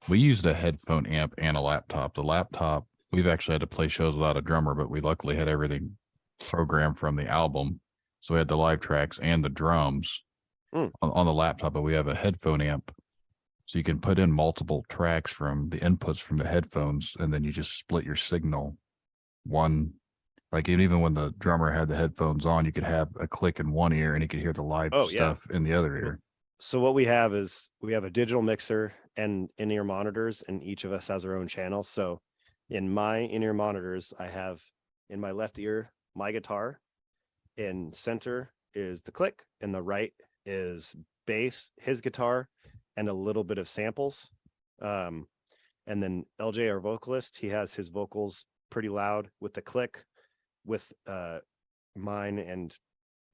we used a headphone amp and a laptop. The laptop, we've actually had to play shows without a drummer, but we luckily had everything programmed from the album. So we had the live tracks and the drums on the laptop, but we have a headphone amp. So you can put in multiple tracks from the inputs from the headphones, and then you just split your signal. Like even when the drummer had the headphones on, you could have a click in one ear and you could hear the live stuff in the other ear. So what we have is we have a digital mixer and in-ear monitors, and each of us has our own channel. So in my in-ear monitors, I have in my left ear my guitar. In center is the click, and the right is bass, his guitar, and a little bit of samples. And then LJ, our vocalist, he has his vocals pretty loud with the click, with mine and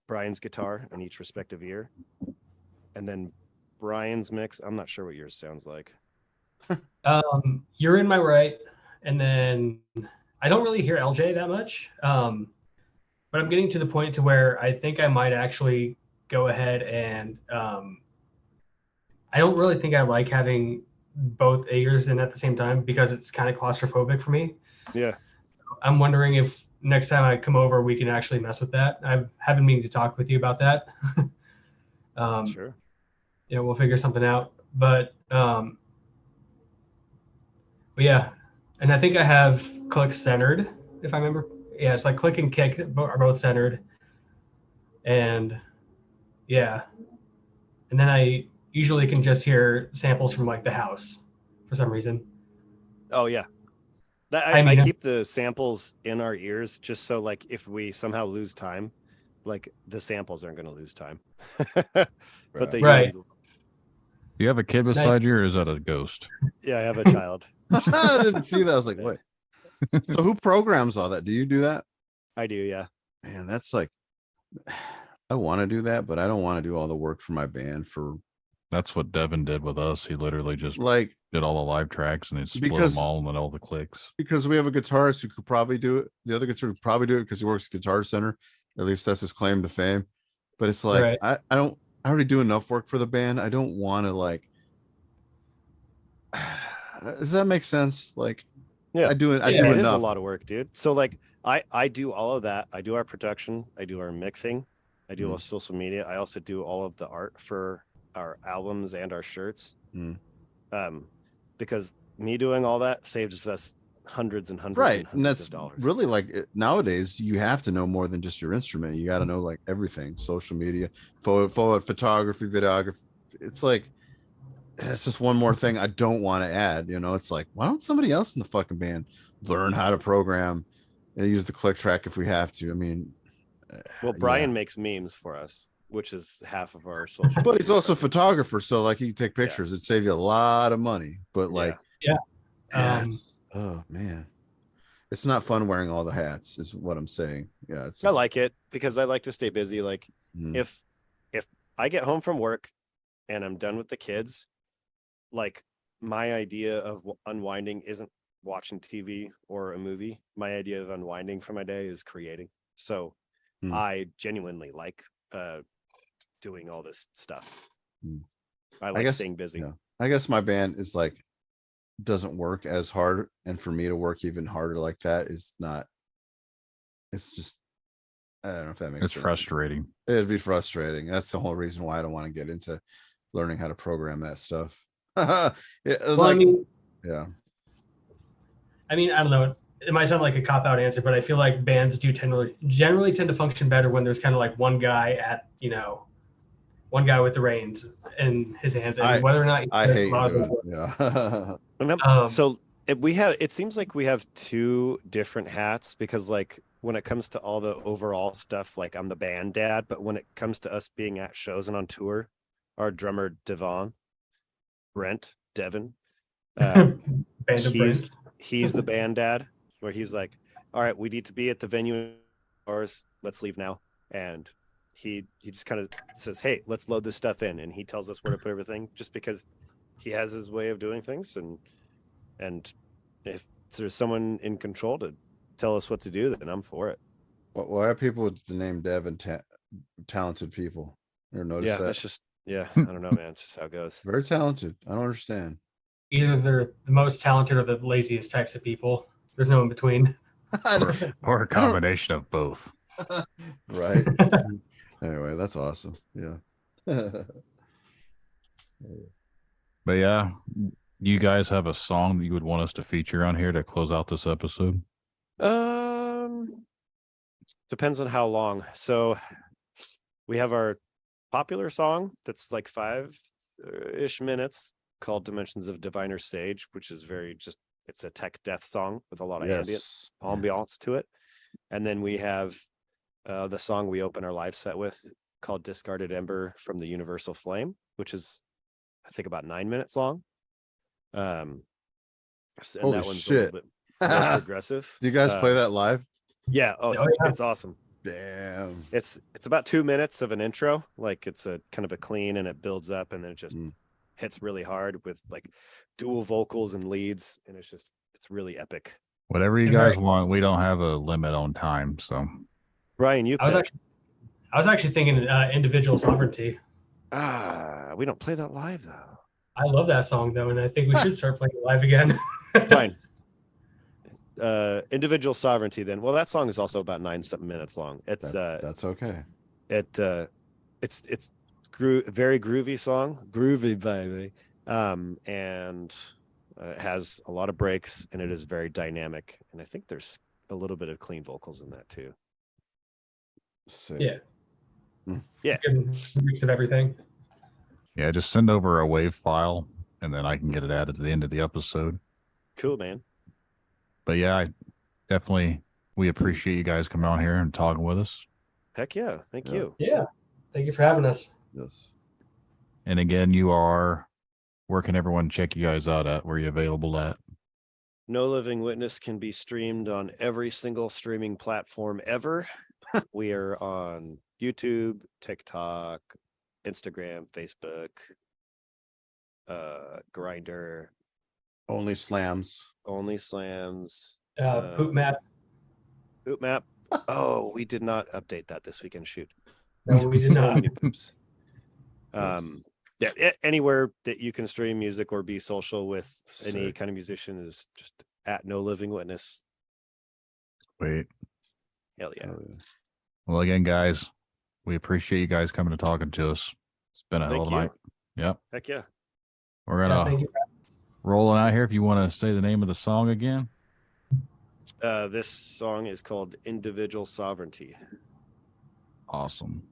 Brian's guitar in each respective ear. And then Brian's mix, I'm not sure what yours sounds like. You're in my right, and then I don't really hear LJ that much. But I'm getting to the point to where I think I might actually go ahead and I don't really think I like having both ears in at the same time because it's kind of claustrophobic for me. Yeah. I'm wondering if next time I come over, we can actually mess with that. I've been meaning to talk with you about that. Sure. You know, we'll figure something out. But yeah, and I think I have click centered, if I remember. Yeah, it's like click and kick are both centered. And yeah. And then I usually can just hear samples from like the house for some reason. Oh yeah. I keep the samples in our ears just so like if we somehow lose time, like the samples aren't going to lose time. But the right. Do you have a kid beside you, or is that a ghost? Yeah, I have a child. I didn't see that. I was like, wait. So who programs all that? Do you do that? I do, yeah. Man, that's like, I want to do that, but I don't want to do all the work for my band. That's what Devin did with us. He literally just like did all the live tracks and he split them all and then all the clicks. Because we have a guitarist who could probably do it. The other guitarist could probably do it because he works at Guitar Center. At least that's his claim to fame. But it's like, I already do enough work for the band. I don't want to like, does that make sense? Like, yeah, I do it. It is a lot of work, dude. So like, I do all of that. I do our production. I do our mixing. I do all social media. I also do all of the art for our albums and our shirts. Because me doing all that saves us hundreds and hundreds and that's of dollars. Really like nowadays you have to know more than just your instrument. You got to know like everything, social media, photography, videography, it's like it's just one more thing I don't want to add. You know, it's like, why don't somebody else in the fucking band learn how to program and use the click track if we have to? I mean, Well, Brian makes memes for us, which is half of our social. but he's media also a presence. photographer, so like he can take pictures. It'd save you a lot of money. But like, Yeah. oh man, it's not fun wearing all the hats. Is what I'm saying. Yeah, it's. I like it because I like to stay busy. Like if I get home from work and I'm done with the kids, like my idea of unwinding isn't watching TV or a movie. My idea of unwinding for my day is creating. So I genuinely like doing all this stuff. I like staying busy. Yeah. I guess my band is like doesn't work as hard, and for me to work even harder like that is not. It's just I don't know if that makes It's sense. frustrating. It'd be frustrating. That's the whole reason why I don't want to get into learning how to program that stuff. I mean, yeah. I mean, I don't know. It might sound like a cop-out answer, but I feel like bands do generally tend to function better when there's kind of like one guy one guy with the reins in his hands, and whether or not I hate it. Yeah. So it seems like we have two different hats, because like when it comes to all the overall stuff, like I'm the band dad, but when it comes to us being at shows and on tour, our drummer Devon Devin, he's the band dad, where he's like, all right, we need to be at the venue hours, let's leave now. And he just kind of says, hey, let's load this stuff in, and he tells us where to put everything, just because he has his way of doing things. And if there's someone in control to tell us what to do, then I'm for it. Why are people with the name Devin talented people? You ever notice that? That's just I don't know, man. It's just how it goes. Very talented. I don't understand. Either they're the most talented or the laziest types of people. There's no in between. Or a combination of both. Right. Anyway, that's awesome. Yeah. But yeah, you guys have a song that you would want us to feature on here to close out this episode? Depends on how long. So we have our popular song that's like 5-ish minutes, called Dimensions of Diviner Sage, which is it's a tech death song with a lot of ambient ambiance to it. And then we have the song we open our live set with, called Discarded Ember from the Universal Flame, which is I think about 9 minutes long. And Holy that one's shit. a little bit more progressive. Do you guys play that live? Yeah. It's awesome. Damn. It's about 2 minutes of an intro. Like it's a kind of a clean, and it builds up, and then it just hits really hard with like dual vocals and leads. And it's really epic. Whatever you guys want. We don't have a limit on time. So Ryan, you I was actually thinking Individual Sovereignty. We don't play that live though. I love that song though, and I think we should start playing it live again. Fine. Individual Sovereignty then. Well, that song is also about 9-something minutes long. It's that's okay. It's very groovy song, groovy baby. And it has a lot of breaks, and it is very dynamic, and I think there's a little bit of clean vocals in that too. Sick. Yeah. Good mix of everything. yeah, just send over a WAV file, and then I can get it added to the end of the episode. Cool, man. But yeah, we appreciate you guys coming on here and talking with us. Heck yeah. Thank you. Yeah. Thank you for having us. Yes. And again, where can everyone check you guys out at? Where are you available at? No Living Witness can be streamed on every single streaming platform ever. We are on YouTube, TikTok, Instagram, Facebook, Grindr, Only slams. Poop map. Poop map. Oh, we did not update that this weekend. Shoot. No, we did So not. many poops. Anywhere that you can stream music or be social with any kind of musician is just at No Living Witness. Wait. Hell yeah. Well, again, guys, we appreciate you guys coming and talking to us. It's been a hell of a night. Yep. Heck yeah. We're gonna rolling out here. If you want to say the name of the song again. This song is called Individual Sovereignty. Awesome.